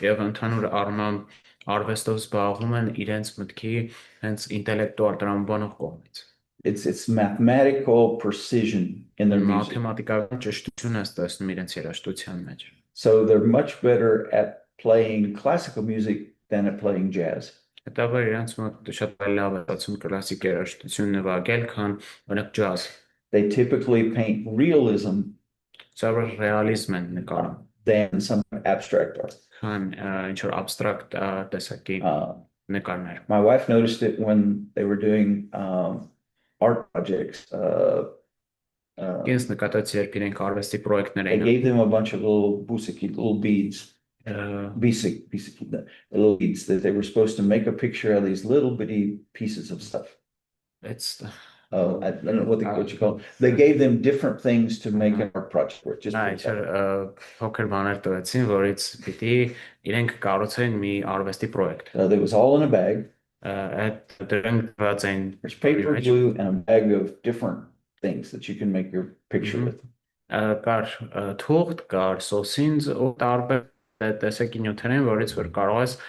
եւ ընդհանուր առմամբ արվեստով զբաղվում են իրենց մտքի հենց ինտելեկտուալ տրամաբանող կողմից։ It's mathematical precision in their music. Մաթեմատիկական ճշտություն է ստացվում իրենց երաժշտության մեջ։ So they're much better at playing classical music than at playing jazz. Հետաբար իրենց մոտ շատ լավ է ստացվում կլասիկ երաժշտություն նվագել, քան օրինակ ջազ։ They typically paint realism Սովորաբար ռեալիզմ են նկարում, than some abstract art. քան ինչ որ abstract տեսակի նկարներ։ My wife noticed it when they were doing art projects. Ինձ նկատեց, երբ իրենք արվեստի պրոյեկտներ They էին gave them a bunch of little busiki, little beads, little beads that they were supposed to make a picture of these little bitty pieces of stuff. It's Oh, I don't know what you call it. They gave them different things to make an art project work. Just Ինչ որ փոքր բաներ տվեցին, որից պիտի իրենք կառուցեն մի արվեստի պրոյեկտ։ That was all in a bag. Այդ դրանք տված են There's paper, glue, and a bag of different things that you can make your picture with. Կար թուղթ, կար սոսինձ ու տարբեր տեսակի նյութեր են, որից որ կարող ես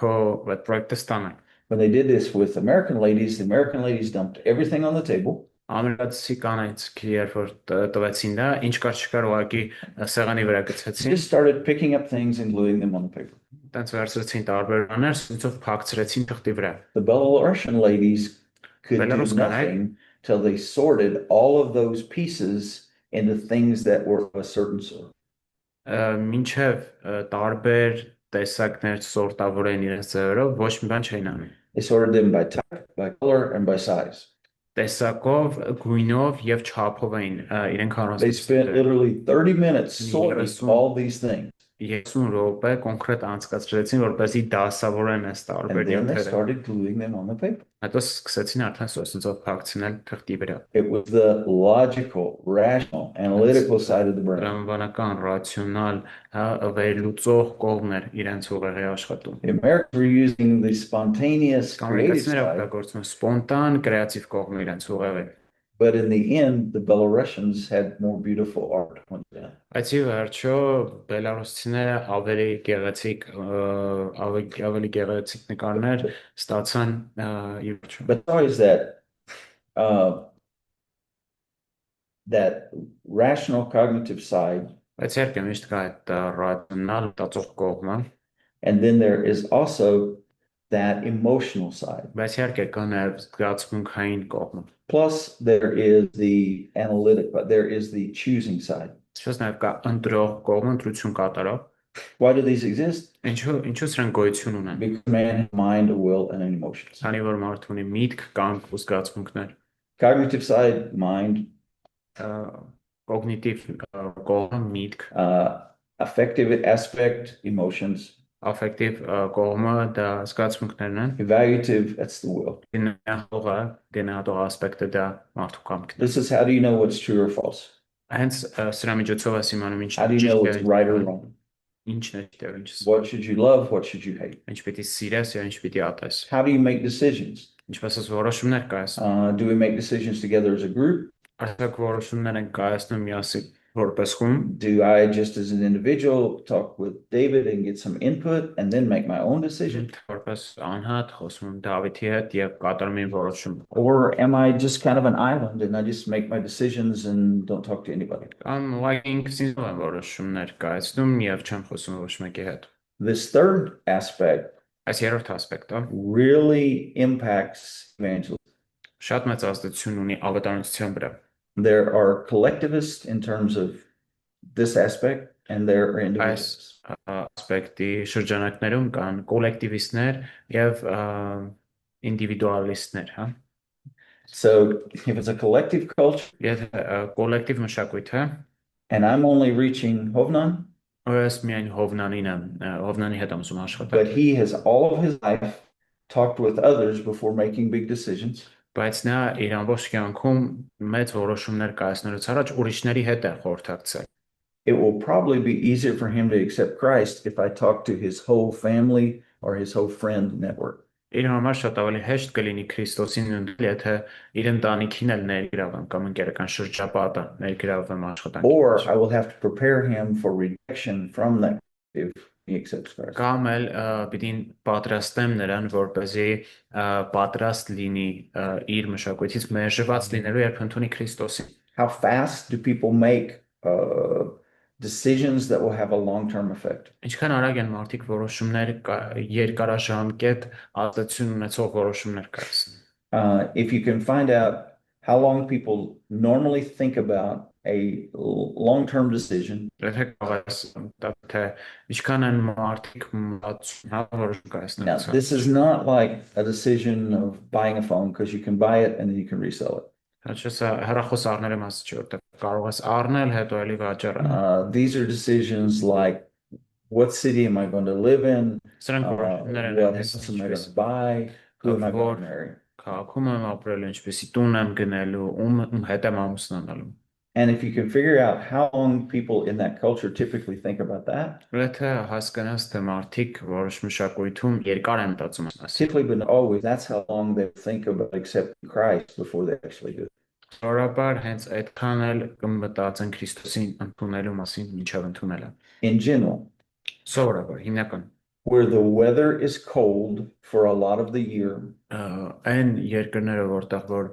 քո այդ պրոյեկտը ստանալ։ When they did this with American ladies, the American ladies dumped everything on the table. Ամերիկացի կանայց երբ որ տվեցին դա, ինչ կար չկար ուղղակի սեղանի վրա գցեցին, Just started picking up things and gluing them on the paper. տենց վերցրեցին տարբեր բաներ, սույցով փակցրեցին թղթի վրա։ The Belarusian ladies could do Belarus guy. nothing till they sorted all of those pieces into things that were of a certain sort. Մինչև տարբեր տեսակներ սորտավորեն իրենց ձևերով, ոչ մի բան չէին անում։ They sorted them by type, by color, and by size. Տեսակով, գույնով եւ չափով էին իրենք They spent առանձնացրել։ literally 30 minutes Yeah, sorting so- all these things. 30 րոպե կոնկրետ անցկացրեցին, որպեսզի դասավորեն այս And տարբեր then they նյութերը։ started gluing them on the paper. Հետո սկսեցին արդեն սոսնձով փակցնել թղթի վրա։ It was the logical, rational, analytical side of the brain. Տրամաբանական, ռացիոնալ, վերլուծող կողմն էր իրենց ուղեղի աշխատում։ The Americans were using the spontaneous, creative Ամերիկացիները side, օգտագործում են սպոնտան, կրեատիվ կողմը իրենց ուղեղի։ but in the end, the Belarusians had more beautiful art. Բայց ի վերջո բելարուսցիները ավելի գեղեցիկ ավելի գեղեցիկ նկարներ ստացան ի վերջո։ But always that rational cognitive side, Բայց երբ միշտ կա այդ ռացիոնալ մտածող կողմը, and then there is also that emotional side. բայց իհարկե կա նաև զգացմունքային կողմը։ Plus, there is the analytic, but there is the choosing side. Ինչպես նաև կա ընտրող կողմը, ընտրություն կատարող։ Why do these exist? Ինչու սրանք գոյություն ունեն։ Because man has a mind, a will, and an emotions. Քանի որ մարդը ունի միտք, կամք ու զգացմունքներ, Cognitive side, mind, կոգնիտիվ կողմը միտք, affective aspect, emotions, աֆեկտիվ կողմը դա զգացմունքներն են, evaluative, that's the will. գեներատոր ասպեկտը դա մարդու կամքն է։ This is how do you know what's true or false? Հենց սրա միջոցով ես իմանում How do you know what's right or wrong? ինչն է ճիշտ, ինչը What should you love? What should you hate? ինչ պիտի սիրես եւ ինչ պիտի ատես։ How do you make decisions? Ինչպես ես որոշումներ կայաս։ Do we make decisions together as a group? Արդյոք որոշումներ են կայացնում միասին որպես խումբ։ Do I just as an individual talk with David and get some input and then make my own decision? Որպես անհատ խոսում եմ Դավիթի հետ եւ կատարում եմ որոշում։ Or am I just kind of an island and I just make my decisions and don't talk to anybody? Կամ ինքս ինձ եմ որոշումներ կայացնում եւ չեմ խոսում ոչ մեկի հետ։ This third aspect Այս երրորդ ասպեկտը really impacts evangelism. շատ մեծ ազդեցություն ունի ավետարանության վրա։ There are collectivists in terms of this aspect, and there are individuals. Ասպեկտի շրջանակներում կան կոլեկտիվիստներ եւ ինդիվիդուալիստներ, հա։ So if it's a collective culture Եթե կոլեկտիվ մշակույթ է, and I'm only reaching Hovnan, ես միայն Հովնանի հետ եմ ուզում but աշխատել, he has all of his life talked with others before making big decisions, բայց նա իր ամբողջ կյանքում մեծ որոշումներ կայացնելուց առաջ ուրիշների հետ է խորհրդակցել։ it will probably be easier for him to accept Christ if I talk to his whole family or his whole friend network. իր համար շատ ավելի հեշտ կլինի Քրիստոսին ընդունել, եթե իր ընտանիքին էլ ներգրավեմ կամ ընկերական շրջապատը ներգրավեմ աշխատանքի Or մեջ։ I will have to prepare him for rejection from that if he accepts Christ. Կամ էլ պիտի պատրաստեմ նրան, որպեսզի պատրաստ լինի իր մշակույթից մերժված լինելու, երբ ընդունի Քրիստոսին։ How fast do people make decisions that will have a long-term effect? Ինչքան արագ են մարդիկ որոշումներ երկարաժամկետ ազդեցություն ունեցող որոշումներ կայացնում։ If you can find out how long people normally think about a long-term decision, Եթե կարող ես տալ թե ինչքան են մարդիկ մտածում որոշում now կայացնելու։ this is not like a decision of buying a phone because you can buy it and then you can resell it. Հաճեսա հեռախոս առնելու մասը չէ, որտեղ կարող ես առնել, հետո էլի վաճառել։ These are decisions like what city am I going to live in? Սրանք որոշումներ են, What house am I going to buy? Who am I going to marry? Քաղաքում եմ ապրելու, ինչպեսի տուն եմ գնելու, ում հետ եմ ամուսնանալու։ And if you can figure out how long people in that culture typically think about that, Եթե հասկանաս թե մարդիկ որոշ մշակույթում երկար են մտածում այս։ typically but not always, that's how long they think about accepting Christ before they actually do it. Սովորաբար հենց այդքան էլ կմտածեն Քրիստոսին ընդունելու մասին, ինչով ընդունելը։ In general, Սովորաբար հիմնական where the weather is cold for a lot of the year, այն երկրները որտեղ որ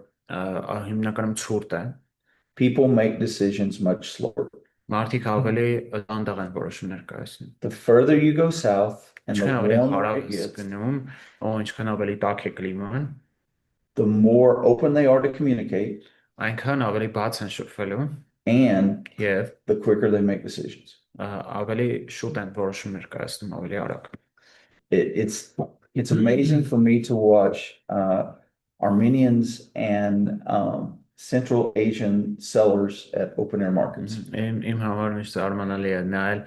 հիմնականում ցուրտ է, people make decisions much slower. մարդիկ ավելի դանդաղ են որոշումներ կայացնում։ The further you go south and the Ինչքան ավելի warmer հարավ it gets, գնում, ինչքան ավելի տաք է կլիման, the more open they are to communicate այնքան ավելի բաց են շփվելու and եւ the quicker they make decisions. ավելի շուտ են որոշումներ կայացնում, ավելի արագ։ It's amazing for me to watch Armenians and Central Asian sellers at open air markets. Իմ համար միշտ զարմանալի է նայել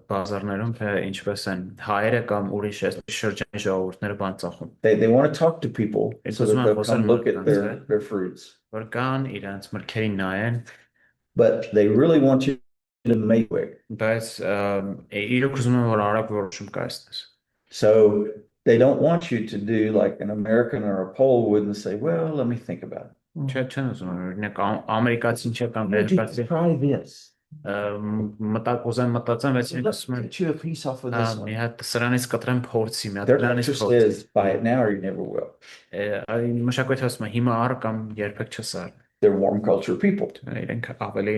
բազարներում թե ինչպես են հայերը կամ ուրիշ շրջանի ժողովուրդները բան ծախում։ They want to talk to people It's so that not they'll come possible, look at that's right. their fruits. Որ կան իրենց մրգերին նայեն, But they really want you to make quick. բայց իրոք ուզում են որ արագ որոշում կայացնես։ So they don't want you to do like an American or a Pole would and say, well, let me think about it. Չեն ուզում օրինակ ամերիկացին չէ կամ Would you try this? մտածեմ, բայց Let's get you a piece off of this մի one. հատ սրանից կտրեմ փորձի, մի հատ Their դրանից culture փորձի։ says, buy it now or you never will. Այն մշակույթը ասում է հիմա առ կամ երբեք չսար։ They're warm culture people. Իրենք ավելի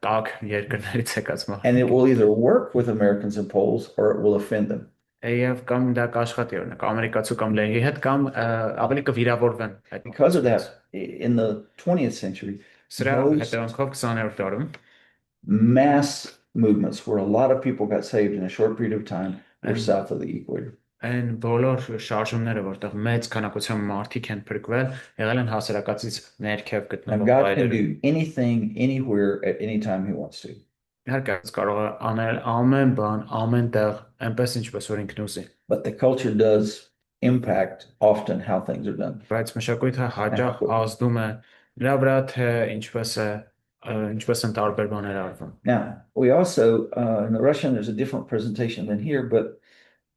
տաք երկրներից եկած մա։ And it will either work with Americans and Poles or it will offend them. Եվ կամ դա կաշխատի օրինակ ամերիկացու կամ լեհի հետ կամ ավելի կվիրավորվեն այդ Because of that, in the 20th century, Սրա most- հետևանքով 20-րդ դարում mass movements where a lot of people got saved in a short period of time were And- south of the equator. այն բոլոր շարժումները որտեղ մեծ քանակությամբ մարդիկ են փրկվել եղել են հասարակածից ներքև Now, գտնվող God can վայրերում do anything, anywhere, at any time He wants to. իհարկե կարող է անել ամեն բան ամեն տեղ այնպես ինչպես որ ինքն ուզի But the culture does impact often how things are done. բայց մշակույթը հաճախ ազդում է նրա վրա թե ինչպես են տարբեր բաներ արվում Now, we also, in the Russian, there's a different presentation than here, but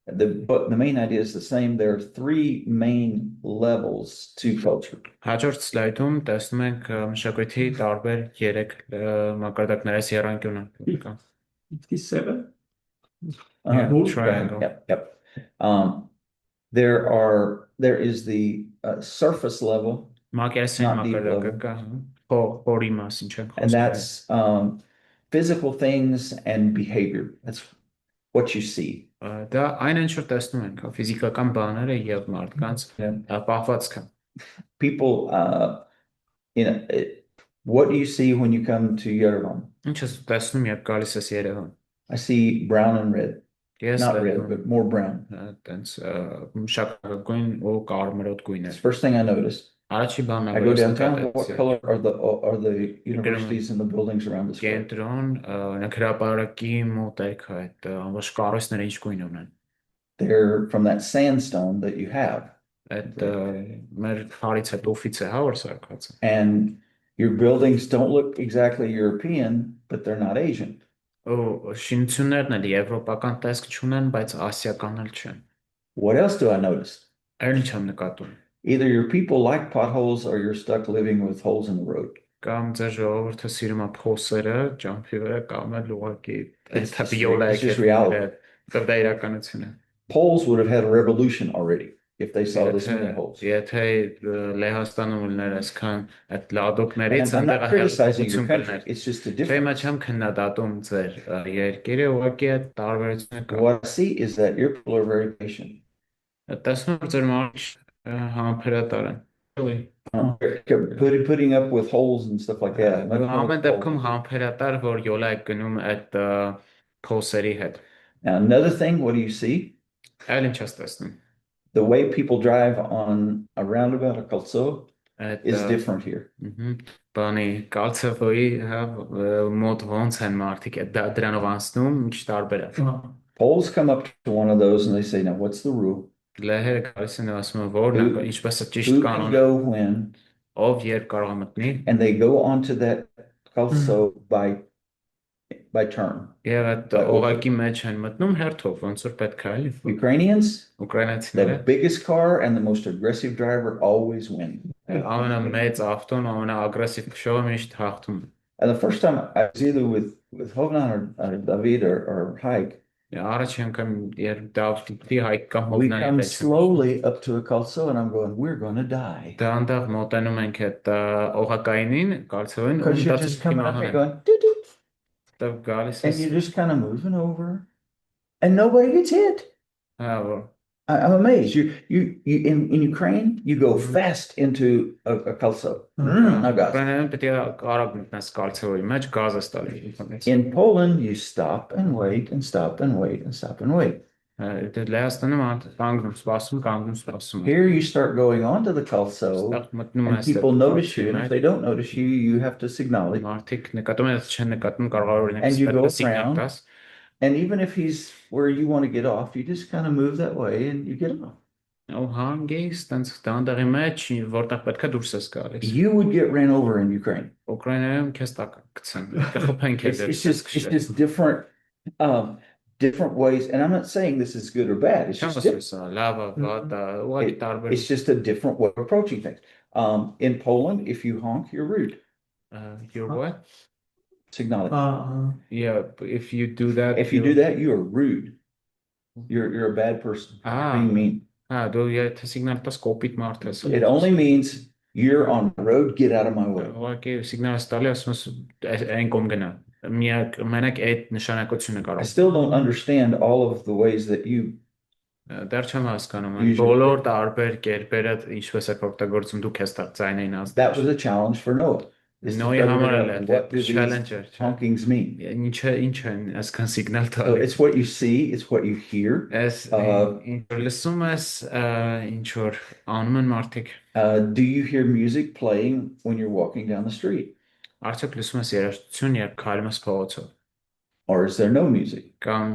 the main idea is the same. There are three main levels to culture. Հաջորդ սլայդում տեսնում ենք մշակույթի տարբեր 3 մակարդակներ այս երանգյունը 57. Yeah, Uh-huh. triangle. Yep. There is the surface level, մակերեսային Not deep մակարդակը կա փորի մասին չենք and that's physical things and behavior. That's what you see. դա այն ինչ որ տեսնում ենք ֆիզիկական բաները եւ մարդկանց պահվածքը People, what do you see when you come to Yerevan? ինչ ես տեսնում երբ գալիս ես Երևան I see brown and red, ես not red, but more brown. տենց մշակագույն ու կարմրոտ գույն է It's the first thing I noticed. առաջի բանն I go downtown, what color are the universities and the buildings around the square? կենտրոն օրինակ հրապարակի մոտեք այդ ամբողջ կառույցները ինչ գույն ունեն They're from that sandstone that you have. այդ մեր քարից այդ օֆից է հա որ սարքած And your buildings don't look exactly European, but they're not Asian. ու շինություններն էլ եվրոպական տեսք չունեն բայց ասիական էլ չեն What else do I notice? Այլ ինչ եմ նկատում։ Either your people like potholes or you're stuck living with holes in the road. Կամ ձեր ժողովուրդը սիրում է փոսերը, ջամփի վրա կամ էլ ուղղակի It's այդ just վիոլա it's just reality. դա իրականություն է։ Poles would have had a revolution already if they saw this many holes. Եթե Լեհաստանում ուլներ այսքան այդ And լադոկներից I'm not criticizing your հեղափոխություն country. կներ։ It's just a Չէ, difference. իմ չեմ քննադատում ձեր երկիրը, ուղղակի այդ տարբերությունը կա։ What I see is that your people are very patient. Տեսնում եմ ձեր մարդիկ համբերատար են։ Putting up with holes and stuff like that. Much more Ամեն դեպքում difficult. համբերատար, որ յոլա է գնում այդ փոսերի հետ։ Now, another thing, what do you see? Այլ ինչ ես տեսնում։ The way people drive on a roundabout, a calço, Այդ is different here. բանի կալցեվոյի մոտ ոնց են մարդիկ այդ դրանով անցնում, ինչ տարբեր է։ Poles come up to one of those and they say, now what's the rule? Լեհերը գալիս են ասում են որն է, ինչպես է ճիշտ Who can կանոնը, go when? ով երբ կարող է մտնի, And they go onto that calço by turn. եւ այդ օղակի մեջ են մտնում հերթով, ոնց որ պետք է, էլի։ Ukrainians, Ուկրաինացիները the biggest car and the most aggressive driver always win. ամենամեծ ավտոն, ամենաագրեսիվ քշողը միշտ հաղթում է։ And the first time I was either with Hovnan or David or Hike, Առաջին անգամ երբ Դավթի հայկ կամ we Հովնանի come մեջ slowly up to a calço and I'm going, we're going to die. դանդաղ մոտենում ենք այդ օղակայինին, կարծում են, Because you're just coming up and going, doo doo. Դավ գալիս And ես, you're just kind of moving over and nobody gets hit. հա, որ I'm amazed. In Ukraine, you go fast into a calço. No gas. Ուկրաինայում պետք է արագ մտնես կալցեվոյի մեջ, գազը ստալի։ In Poland, you stop and wait and stop and wait and stop and wait. Դե Լեհաստանում կանգնում, սպասում, կանգնում, սպասում։ Here you start going onto the calço Ստեղ մտնում and ես people notice you. And if they don't notice you, you have to signal it. մարդիկ նկատում են, չեն նկատում, կարող է օրինակ And you go սիգնալ around. տաս։ And even if he's where you want to get off, you just kind of move that way and you get off. Ու հանգիս, տենց դանդաղի մեջ, որտեղ պետք է դուրս ես գալիս։ You would get ran over in Ukraine. Ուկրաինայում քեզ տակ գցեն, կխփեն քեզ։ It's just different ways. And I'm not saying this is good or bad. It's just different. Լավը, վատը, ուղղակի տարբեր։ It's just a different way of approaching things. In Poland, if you honk, you're rude. You're what? Signal it. Yeah, if you do that. If you do that, you are rude. You're a bad person. Being mean. Դու եթե սիգնալ տաս կոպիտ մարդ ես։ It only means you're on the road, get out of my way. Ուղղակի սիգնալ ստալի ասում ես այն կողմ գնա։ Մենակ այդ նշանակությունը I կարող։ still don't understand all of the ways that you Դեռ չեմ հասկանում, բոլոր տարբեր կերպերը ինչպես է օգտագործում դու քեզ տակ ձայնային ասում։ That was a challenge for Noah. Նոյի համար էլ What do challenge these honkings mean? ինչ են այսքան սիգնալ So տալի։ it's what you see, it's what you hear. Այս ինչ որ լսում ես, ինչ որ անում են մարդիկ։ Do you hear music playing when you're walking down the street? Արդյոք լսում ես երաժշտություն, երբ քայլում ես փողոցով, Or is there no music? կամ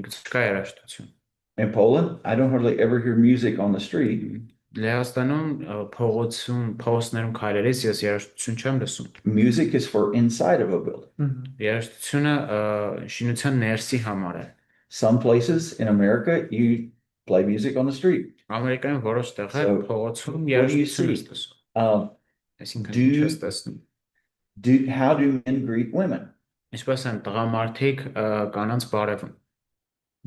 չկա երաժշտություն։ In Poland, I don't hardly ever hear music on the street. Լեհաստանում փողոցներում քայլելիս ես երաժշտություն չեմ լսում։ Music is for inside of a building. Երաժշտությունը շինության ներսի համար է։ Some places in America, you play music on the street. Ամերիկայում որոշ տեղեր So, փողոցում what do you երաժշտություն ես see? լսում։ Այսինքն Do- ինչ ես տեսնում։ How do men greet women? Ինչպես են տղամարդիկ կանանց բարևում։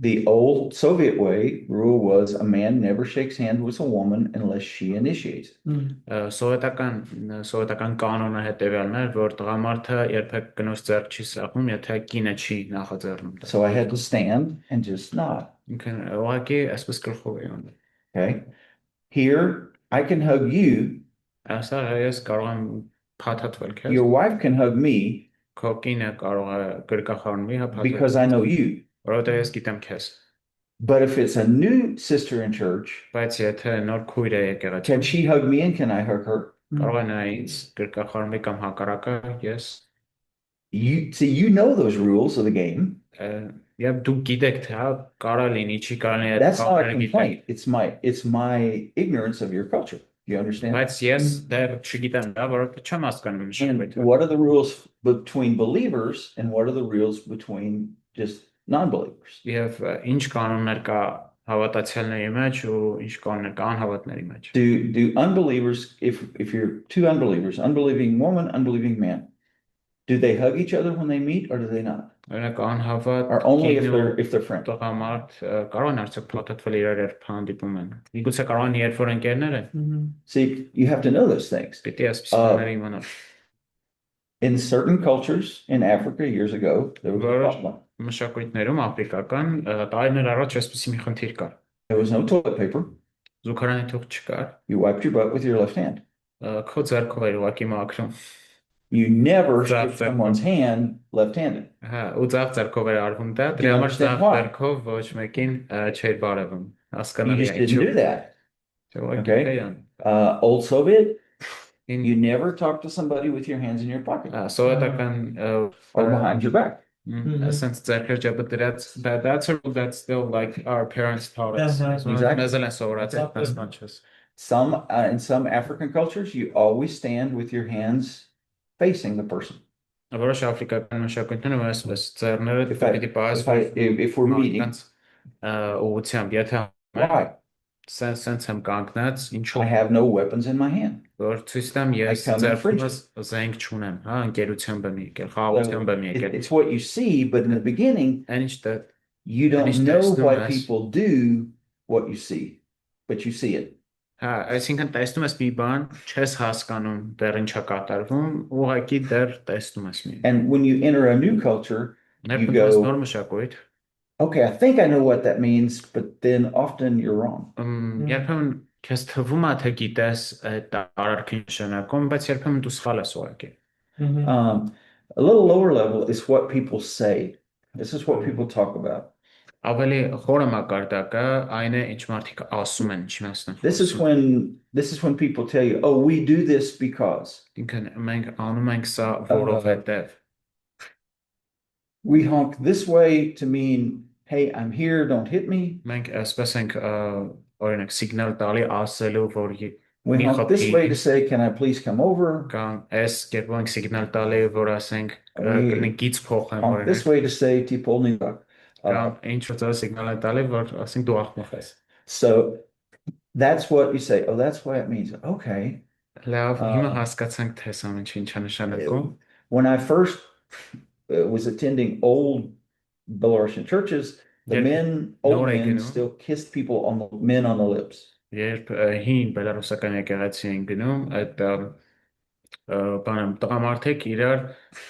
The old Soviet way rule was a man never shakes hands with a woman unless she initiates it. Սովետական կանոնը հետևյալն էր, որ տղամարդը երբեք կնոջ ձեռք չի սեղմում, եթե կինը չի նախաձեռնում։ So I had to stand and just nod. Ինքն ուղղակի այսպես գլխով էի անում։ Okay. Here, I can hug you. Այստեղ ես կարող եմ փաթաթվել քեզ։ Your wife can hug me Քո կինը կարող է գրկախառնվի, հա փաթաթվել։ because I know you. Որովհետև ես գիտեմ քեզ։ But if it's a new sister in church, Բայց եթե նոր քույր է եկեղեցու, can she hug me and can I hug her? կարող է նա ինձ գրկախառնվի կամ հակառակը, ես You know those rules of the game. Եվ դու գիտեք թե հա կարա լինի, չի կարա լինի այդ That's not a կապերը գիտեք։ complaint. It's my ignorance of your culture. You understand? Բայց ես դեռ չգիտեմ դա, որովհետև չեմ հասկանում ինչ And է։ what are the rules between believers and what are the rules between just non-believers? Եվ ինչ կանոններ կա հավատացյալների մեջ ու ինչ կան անհավատների մեջ։ Do unbelievers, if you're two unbelievers, unbelieving woman, unbelieving man, do they hug each other when they meet or do they not? Օրինակ անհավատ Or only կինո if they're friends? տղամարդ կարող են արդյոք փաթաթվել իրար երբ հանդիպում են։ Միգուցե կարող են երբ որ ընկերներ են։ See, you have to know those things. Պիտի այսպես բաներ իմանալ։ In certain cultures in Africa years ago, there was a Word. problem. Մշակույթներում աֆրիկական տարիներ առաջ այսպեսի մի խնդիր կար։ There was no toilet paper. Զուգարանի թուղթ չկար։ You wiped your butt with your left hand. Քո ձեռքով էր ուղակի մաքրում։ You never Drop shook that someone's hand left-handed. Հա, ու ձախ ձեռքով էր արվում դա, Do դրա you համար understand ձախ why? ձեռքով ոչ մեկին չէր բարևում։ You Հասկանալի just է didn't do that. Okay. Old Soviet, In you never talk to somebody with your hands in your pocket սովետական or behind your back. Since ձեռքեր ջաբդրած that's still like our parents taught us. Exactly. Մեզ էլ են սովորացել Exactly. դասնաչես։ In some African cultures, you always stand with your hands facing the person. Որոշ աֆրիկական մշակույթներում այսպես ձեռները If I- պիտի պահես if we're meeting, ուղղությամբ, եթե why? sense եմ կանգնած, I ինչու have no weapons in my hand. որ ցույց տամ ես I come in ձեռքումս զենք չունեմ, հա, ընկերությամբ եմ եկել, խաղաղությամբ եմ եկել։ It's what you see, but in the beginning, Այնիշ դա you don't It's know testing why us. people do what you see, but you see it. հա, այսինքն տեսնում ես մի բան, չես հասկանում դեռ ինչա կատարվում, ուղղակի դեռ տեսնում ես մի։ And when you enter a new culture, Ներքին go- նոր մշակույթ, okay, I think I know what that means, but then often you're wrong. երբեմն քեզ թվում է թե գիտես այդ արարքին նշանակում, բայց երբեմն դու սխալ ես ուղղակի։ A little lower level is what people say. This is what people talk about. Ավելի խորը մակարդակը այն է ինչ մարդիկ ասում են, ինչի մասն են This is when people tell you, "Oh, we do this because Ինքն մենք անում ենք սա որովհետև we honk this way to mean, hey, I'm here, don't hit me. մենք այսպես ենք օրինակ սիգնալ տալի ասելու որ We մի honk this խփի way to say, can I please come over? կամ այս կերպով ենք սիգնալ տալի որ ասենք We կնիկից փոխեմ Honk this օրինակ way to say, tipolni bak. կամ ինչ որ սիգնալ է տալի որ ասենք դու աղմուկ ես So that's what you say. Oh, that's what it means. Okay. լավ հիմա հասկացանք թե սա ինչա նշանակում When I first was attending old Belarusian churches, the Yeah. old No, I men know. still kissed people on the men on the lips. երբ հին բելարուսական եկեղեցի են գնում այդ բանը տղամարդիկ իրար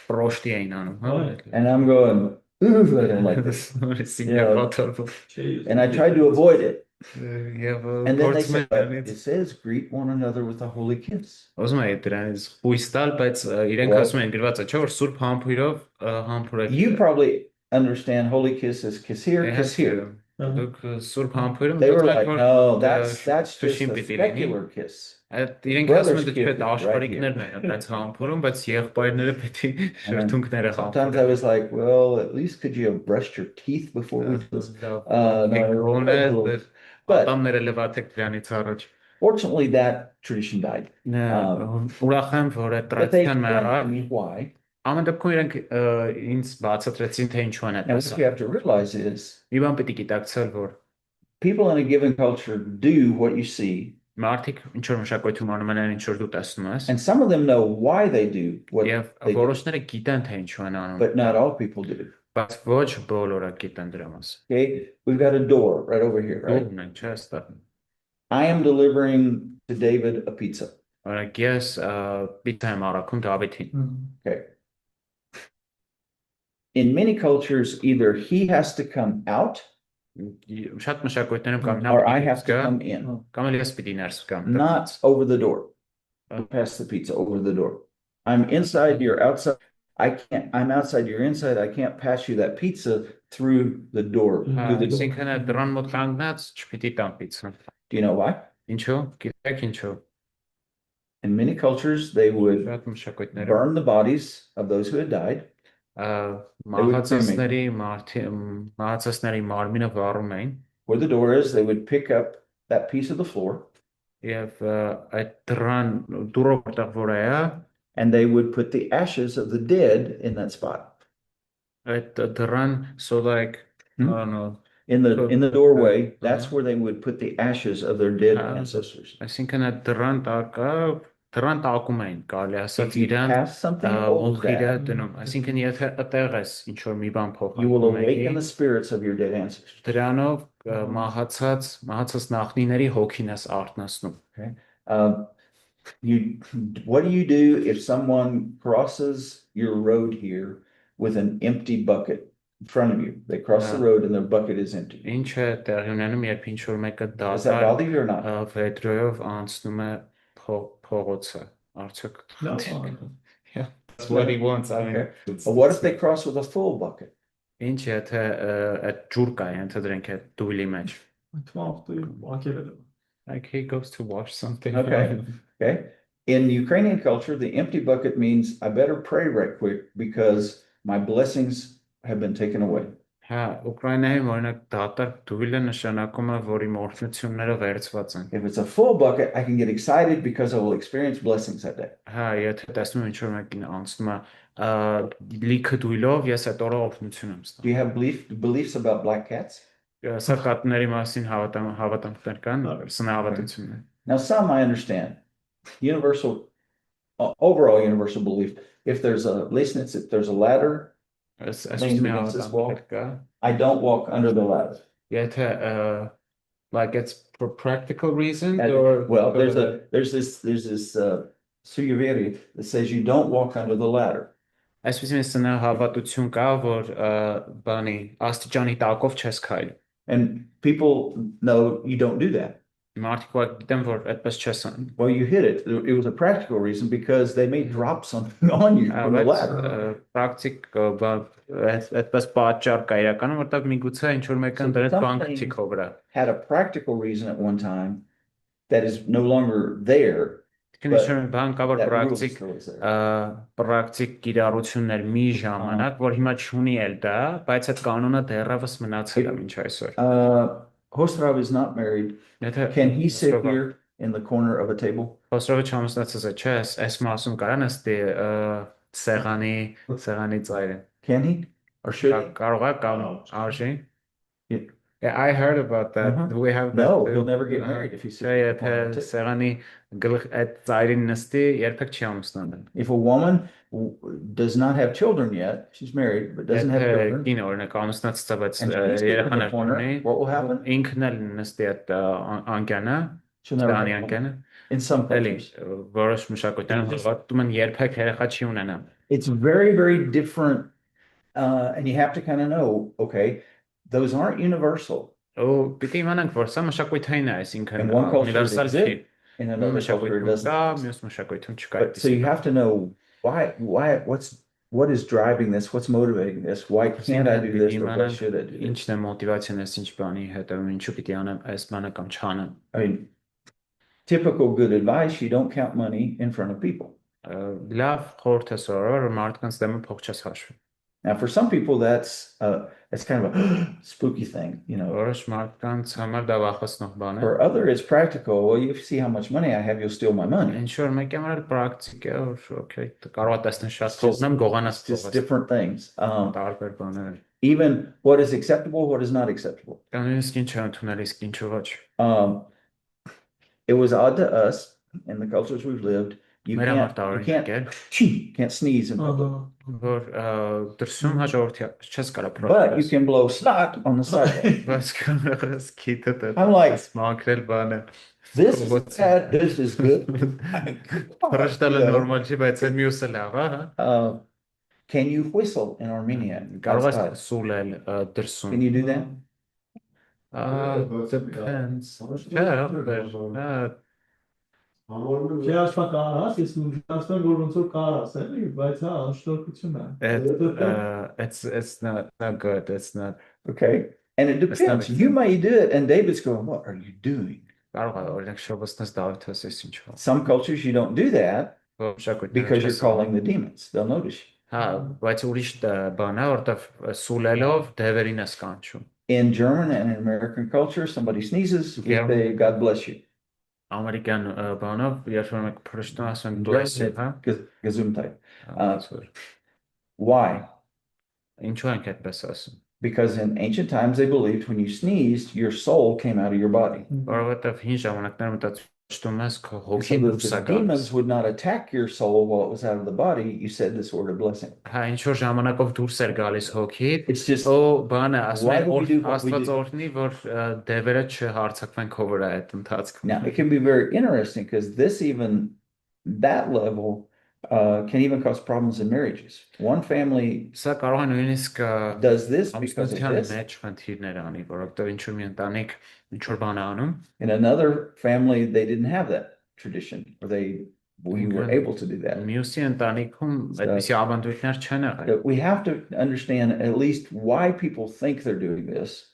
պրոշտի էին անում հա And I'm going, ooh, I don't like this. And I tried to avoid it. Եվ And then they said, but it says greet one another with a holy kiss. Ոսում է դրանից հույս տալ, բայց իրենք Well- ասում են գրված է, չէ՞ որ սուրբ համբույրով համբուրեք։ You probably understand holy kiss as kiss here, kiss here. Դուք սուրբ համբույրով They were դուք like, որ no, that's just Tushin a Pitili. specular kiss. այդ իրենք Brothers ասում են դու kiss չէ is right աշպարիկներն են այդպես համբուրում, բայց եղբայրները պետք է շրթունքները Sometimes I համբուրեն։ was like, well, at least could you have brushed your teeth before we did this? Գոնե But պատամները լվացեք դրանից առաջ։ fortunately, that tradition died. Ուրախ եմ, որ այդ But they տրադիցիան explained to մեռավ։ me why. Ամեն դեպքում իրենք ինձ բացատրեցին թե ինչու են And այդպես։ what you have to realize is Մի բան պետք է գիտակցել, որ people in a given culture do what you see, մարդիկ ինչ որ մշակույթում անում են ինչ որ դու տեսնում ես, and some of them know why they do what, եւ they do, որոշները գիտեն թե ինչու են անում, but not all people do. բայց ոչ բոլորը գիտեն դրա մասին։ Okay, we've got a door right over here, right? Դուրն են, չէ՞, ստա։ I am delivering to David a pizza. Օրինակ ես պիցա եմ առաքում Դավիթին։ Okay. In many cultures, either he has to come out Շատ մշակույթներում կամ նա or I պիտի have to գա, come in, կամ էլ ես պիտի ներս գամ։ not over the door. Pass the pizza over the door. I'm inside, you're outside. I'm outside, you're inside. I can't pass you that pizza through the door. Through the door. Այսինքն այդ դրան մոտ կանգնած չպիտի տամ պիցան։ Do you know why? Ինչու՞, գիտեք ինչու։ In many cultures, they would Շատ մշակույթներում burn the bodies of those who had died. մահացածների մահացածների մարմինը վառում էին Where the door is, they would pick up that piece of the floor եւ այդ դրան դուրը որտեղ որ է and they would put the ashes of the dead in that spot. այդ դրան so like I don't know in the doorway, that's Uh-huh. where they would put the ashes of their dead Uh-huh. ancestors. Այսինքն այդ դռան տակում էին կարելի ասած If you իրանց pass something over մոխիրը that, դնում այսինքն եթե այդտեղ ես ինչ որ մի բան you will փոխանցում awaken the եկի spirits of your dead ancestors. դրանով մահացած նախնիների հոգին ես արթնացնում Okay. What do you do if someone crosses your road here with an empty bucket in front of you? They cross the road and their bucket is empty. ինչ է տեղի ունենում երբ ինչ որ mեկը Does that դատարկ bother you or not? վետրոյով անցնում է փողոցը արդյոք No. Yeah, that's what he wants I mean Okay. But what if they cross with a full bucket? ինչ եթե այդ ջուր կա ենթադրենք այդ դույլի մեջ 12 ակերել like he goes to wash something Okay. Okay. In Ukrainian culture, the empty bucket means I better pray right quick because my blessings have been taken away. Հա, Ուկրաինայում օրինակ դատարկ դույլը նշանակում է, որ իմ օրհնությունները վերցված են։ If it's a full bucket, I can get excited because I will experience blessings that day. Հա, եթե տեսնում ինչ որ մեկին անցնում է լիքը դույլով, ես այդ օրը օրհնություն եմ Do ստանում։ you have beliefs about black cats? Սակատների մասին հավատամքներ կան, սնահավատություններ։ Now, some I understand. Overall universal belief. If there's a listnitz, if there's a ladder, Այսինքն against this հավատամքներ կա։ I don't walk under the ladder. Եթե like it's for practical reasons or Well, there's this suyaveri that says you don't walk under the ladder. Այսպեսին սնահավատություն կա, որ բանի աստիճանի տակով չես քայլ։ And people know you don't do that. Մարդիկ որ գիտեն, որ այդպես չես անում։ Well, you hit it. It was a practical reason because they may drop something on you from the ladder. Practic այդպես պատճառ կա իրականում, որտեղ միգուցե ինչ որ մեկը դրեց բան գցի քո վրա։ Had a practical reason at one time that is no longer there. Քննիչը բան կա, որ That rule still is there. պրակտիկ կիրառություններ մի ժամանակ, որ հիմա չունի էլ դա, բայց այդ կանոնը դեռևս մնացել է մինչ այսօր։ Hostrav is not married. Can he sit here in the corner of a table? Խոսրովը չամուսնացած է, չէ, այս մասում կարան ասի սեղանի ծայրը։ Can he? Or should he? Կարող է կամ արժի։ Yeah. Yeah, I heard about that. Uh-huh. Do we have No, that? he'll never get married if he sits Չէ, in the corner of եթե a table. սեղանի գլխ այդ ծայրին նստի, երբեք չի ամուսնանալ։ If a woman does not have children yet, she's married, but doesn't have children, Կին օրինակ ամուսնացած է, բայց and she's sitting in the երեխաներ corner, ունի, what will happen? ինքն էլ նստի այդ անկյանը, She'll never սեղանի have անկյանը, in some էլի countries. որոշ մշակույթներում հավատում են երբեք երեխա չի ունենա։ It's very, very different. And you have to kind of know, okay, those aren't universal. Ու պիտի իմանանք, որ սա մշակույթային է, այսինքն In one culture it ունիվերսալ չի։ exists, in another culture it Մշակույթում կա, doesn't. մյուս մշակույթում չկա But so you have to know what is driving this? What's motivating this? Why can't I do this? Or why should I do this? Ինչն է մոտիվացիան ես ինչ բանի հետևում, ինչու պիտի անեմ այս բանը կամ չանեմ։ I mean, typical good advice, you don't count money in front of people. Լավ խորհուրդ է սորը, որ մարդկանց դեմը փող չես հաշվում։ Now, for some people, that's kind of a spooky thing, you know. Որոշ մարդկանց համար դա վախեցնող բան է։ For other, it's practical. Well, you see how much money I have, you'll steal my money. Ինչ որ մեկի համար պրակտիկ է, որ okay, կարող է տեսնել շատ փողնեմ գողանաս Just փողս։ different things. Տարբեր բաներ։ Even what is acceptable, what is not acceptable. Կանոնից ինչ է ընդունել, իսկ ինչու ոչ։ It was odd to us in the cultures we've lived. You Մեր համար տարօրինակ է, can't sneeze in public. որ դրսում հաջորդի չես կարող But you can blow snot on the sidewalk. Բայց կանոնից քիթը դա։ I'm like, մաքրել բանը։ this is bad, this is good. Ռեշտալը նորմալ չի, բայց այդ մյուսը լավ է, հա։ Can you whistle in Armenian? Կարող ես outside? սուլել դրսում։ Can you do that? Depends։ Չէ, Չէ աշխատ կարաս, ես ուժացնեմ, որ ոնց որ կարաս, էլի, բայց հա, շնորհակալություն է։ it's not good. It's not. Okay. And it depends. You may do it, and David's going, what are you doing? Կարող է օրինակ շոբսնես Դավիթս էս ինչ որ։ Some cultures you don't do that Մշակույթները because you're չես calling the demons. They'll notice you. Հա, բայց ուրիշ բան է, որտեվ սուլելով դևերին ես կանչում։ In German and in American culture, somebody sneezes, we Yeah. say, God bless you. Ամերիկյան բանով, երբ որ մենք փրշտում ասում bless you, հա։ Gesundheit. Ա, Why? Ինչու ենք այդպես ասում։ Because in ancient times, they believed when you sneezed, your soul came out of your body. Որովհետև հին ժամանակներում մտածում ես քո So հոգին that դուրս է the գալիս։ demons would not attack your soul while it was out of the body, you said this word of blessing. Հա ինչ որ ժամանակով դուրս էր գալիս հոգի, It's just, Ո բանը ասում Why է do we do what we Աստված do? օրհնի, որ դևերը չհարցակվեն քո վրա այդ ընթացքում։ now it can be very interesting because that level can even cause problems in marriages. One family Սա կարող է նույնիսկ does this because of ամուսնության this, մեջ խնդիրներ անի, որովհետև ինչ որ մի ընտանիք ինչ որ bան է անում, in another family, they didn't have that tradition, or we were Okay. able to do that. մյուսի ընտանիքում այդպիսի ավանդույթներ չեն եղել։ But we have to understand at least why people think they're doing this,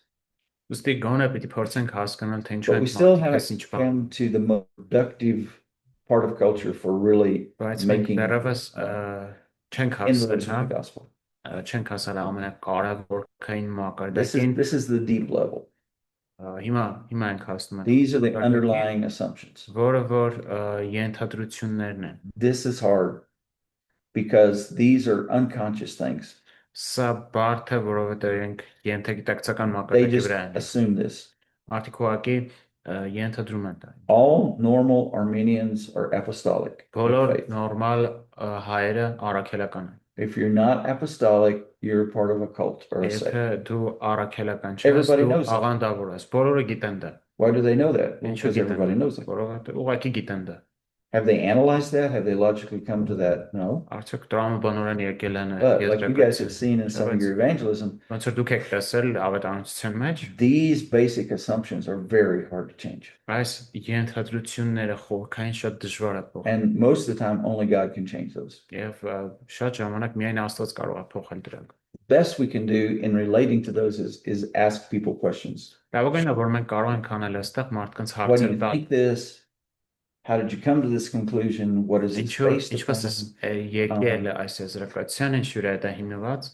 Ոստի գոնե պիտի փորձենք հասկանալ թե ինչու but we են still մարդիկ haven't այս ինչ բան, come to the most productive part of culture for really բայց մենք making դեռևս չենք inroads հասել, into հա, the gospel. չենք հասել ամենակարևորքային մակարդակին, This is the deep level. հիմա ենք հասնում ենք, These are the underlying assumptions. որը որ ենթադրություններն են։ This is hard because these are unconscious things. Սա բարդ է, որովհետև իրենք ենթագիտակցական They մակարդակի just վրա են։ assume this. Մարդիկ ուղղակի ենթադրում են դա։ All normal Armenians are apostolic. in Բոլոր faith. նորմալ հայերը առաքելական են։ If you're not apostolic, you're part of a cult or a Եթե sect. դու առաքելական չես, Everybody դու knows that. աղանդավոր ես։ Բոլորը գիտեն դա։ Why do they know that? Well, Ինչու because գիտեն everybody դա։ knows it. Որովհետև ուղղակի գիտեն դա։ Have they analyzed that? Have they logically come to that? No. Արդյոք տրամաբանորեն եկել են But like you guys have seen in some of your եզրակացություն։ evangelism, Ոնց որ դուք եք տեսել ավետարանության մեջ, these basic assumptions are very hard to change. այս ենթադրությունները խորքային շատ դժվար է փոխել։ And most of the time, only God can change those. Եվ շատ ժամանակ միայն Աստված կարող է փոխել դրանք։ Best we can do in relating to those is ask people questions. Լավագույնը որ մենք կարող ենք անել այստեղ մարդկանց Why do հարցեր you տալ։ think this? How did you come to this conclusion? What is it Ինչու based ինչպես upon? ես եկել այս եզրակացության, ինչ ուր է դա հիմնված,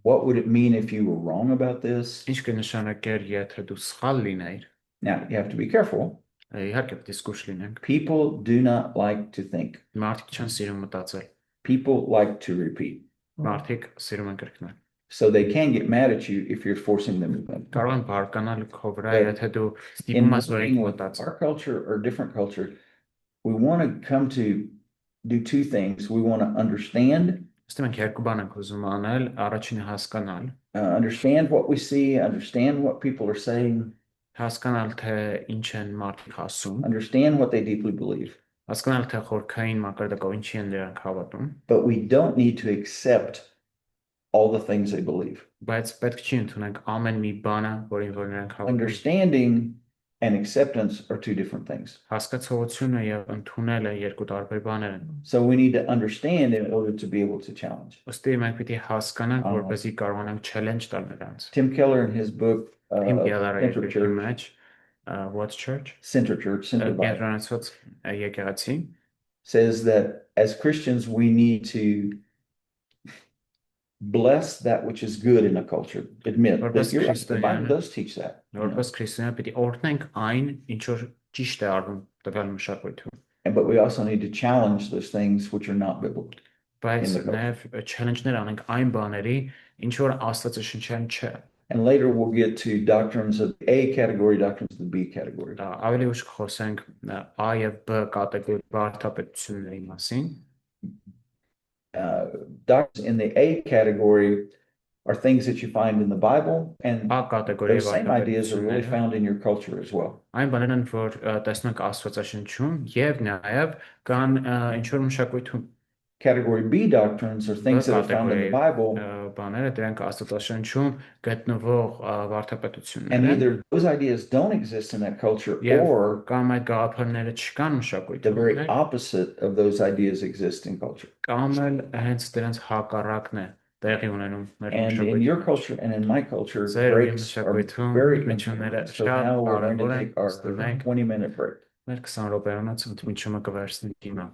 What would it mean if you were wrong about this? ինչ կնշանակեր եթե դու սխալ լինեիր։ Now, you have to be careful. Իհարկե պետք է զգուշ լինենք։ People do not like to think. Մարդիկ չեն սիրում մտածել։ People like to repeat. Մարդիկ սիրում են կրկնել։ So they can get mad at you if you're forcing them to think. Կարող են բարկանալ քո վրա, But եթե դու In ստիպում ես որ working ինքն with մտածի։ our culture or different culture, we want to come to do two things. We want to understand Ըստ մենք երկու բան ենք ուզում անել, առաջինը հասկանալ, understand what we see, understand what people are saying, հասկանալ թե ինչ են մարդիկ ասում, understand what they deeply believe. հասկանալ թե խորքային մակարդակով ինչի են դրանք հավատում, But we don't need to accept all the things they believe. բայց պետք չի ընդունենք ամեն մի բանը, որին որ նրանք հավատում։ Understanding and acceptance are two different things. Հասկացողությունը եւ ընդունելը երկու տարբեր բաներ են։ So we need to understand in order to be able to challenge. Ըստ մենք պիտի հասկանանք, որպեսզի կարողանանք challenge տալ նրանց։ Tim Keller in his book, Թիմ Կելարը Center երկրի Church, մեջ What Church Center Bible, կենտրոնացված եկեղեցի says that as Christians, we need to bless that which is good in a culture. Admit Or that you're right. The Christian, Bible yeah. does teach that. որպես քրիստոնյա պիտի օրհնենք այն, ինչ որ ճիշտ է արվում տվյալ մշակույթում։ But we also need to challenge those things which are not biblical. Բայց In the culture. նաև challenge-ներ անենք այն բաների, ինչ որ Աստվածաշնչյան չէ։ And later we'll get to doctrines of the A category, doctrines of the B category. Ավելի ուշ կխոսենք A եւ B կատեգորի բարդապետությունների մասին։ Doctrines in the A category are things that you find in the Bible, and A կատեգորիի those same ideas are really բարդապետությունները found in your culture as well. այն բաներն են, որ տեսնում ենք Աստվածաշնչում եւ նաև կան ինչ որ մշակույթում Category B doctrines are things that are found in the Bible, բաները դրանք Աստվածաշնչում գտնվող and բարդապետություններ են։ either those ideas don't exist in that culture, Եվ or կամ այդ գաղափարները չկան the մշակույթում, very opposite of those ideas exist in culture. կամ էլ հենց դրանց հակառակն է տեղի ունենում մեր And in մշակույթում։ your culture and in my culture, Ձեր breaks are մշակույթում very ընդմիջումները important. So շատ now we're going to կարևոր են, take our ըստ մենք 20-minute break. մեր 20 րոպեանոց ընդմիջումը կվերցնենք հիմա։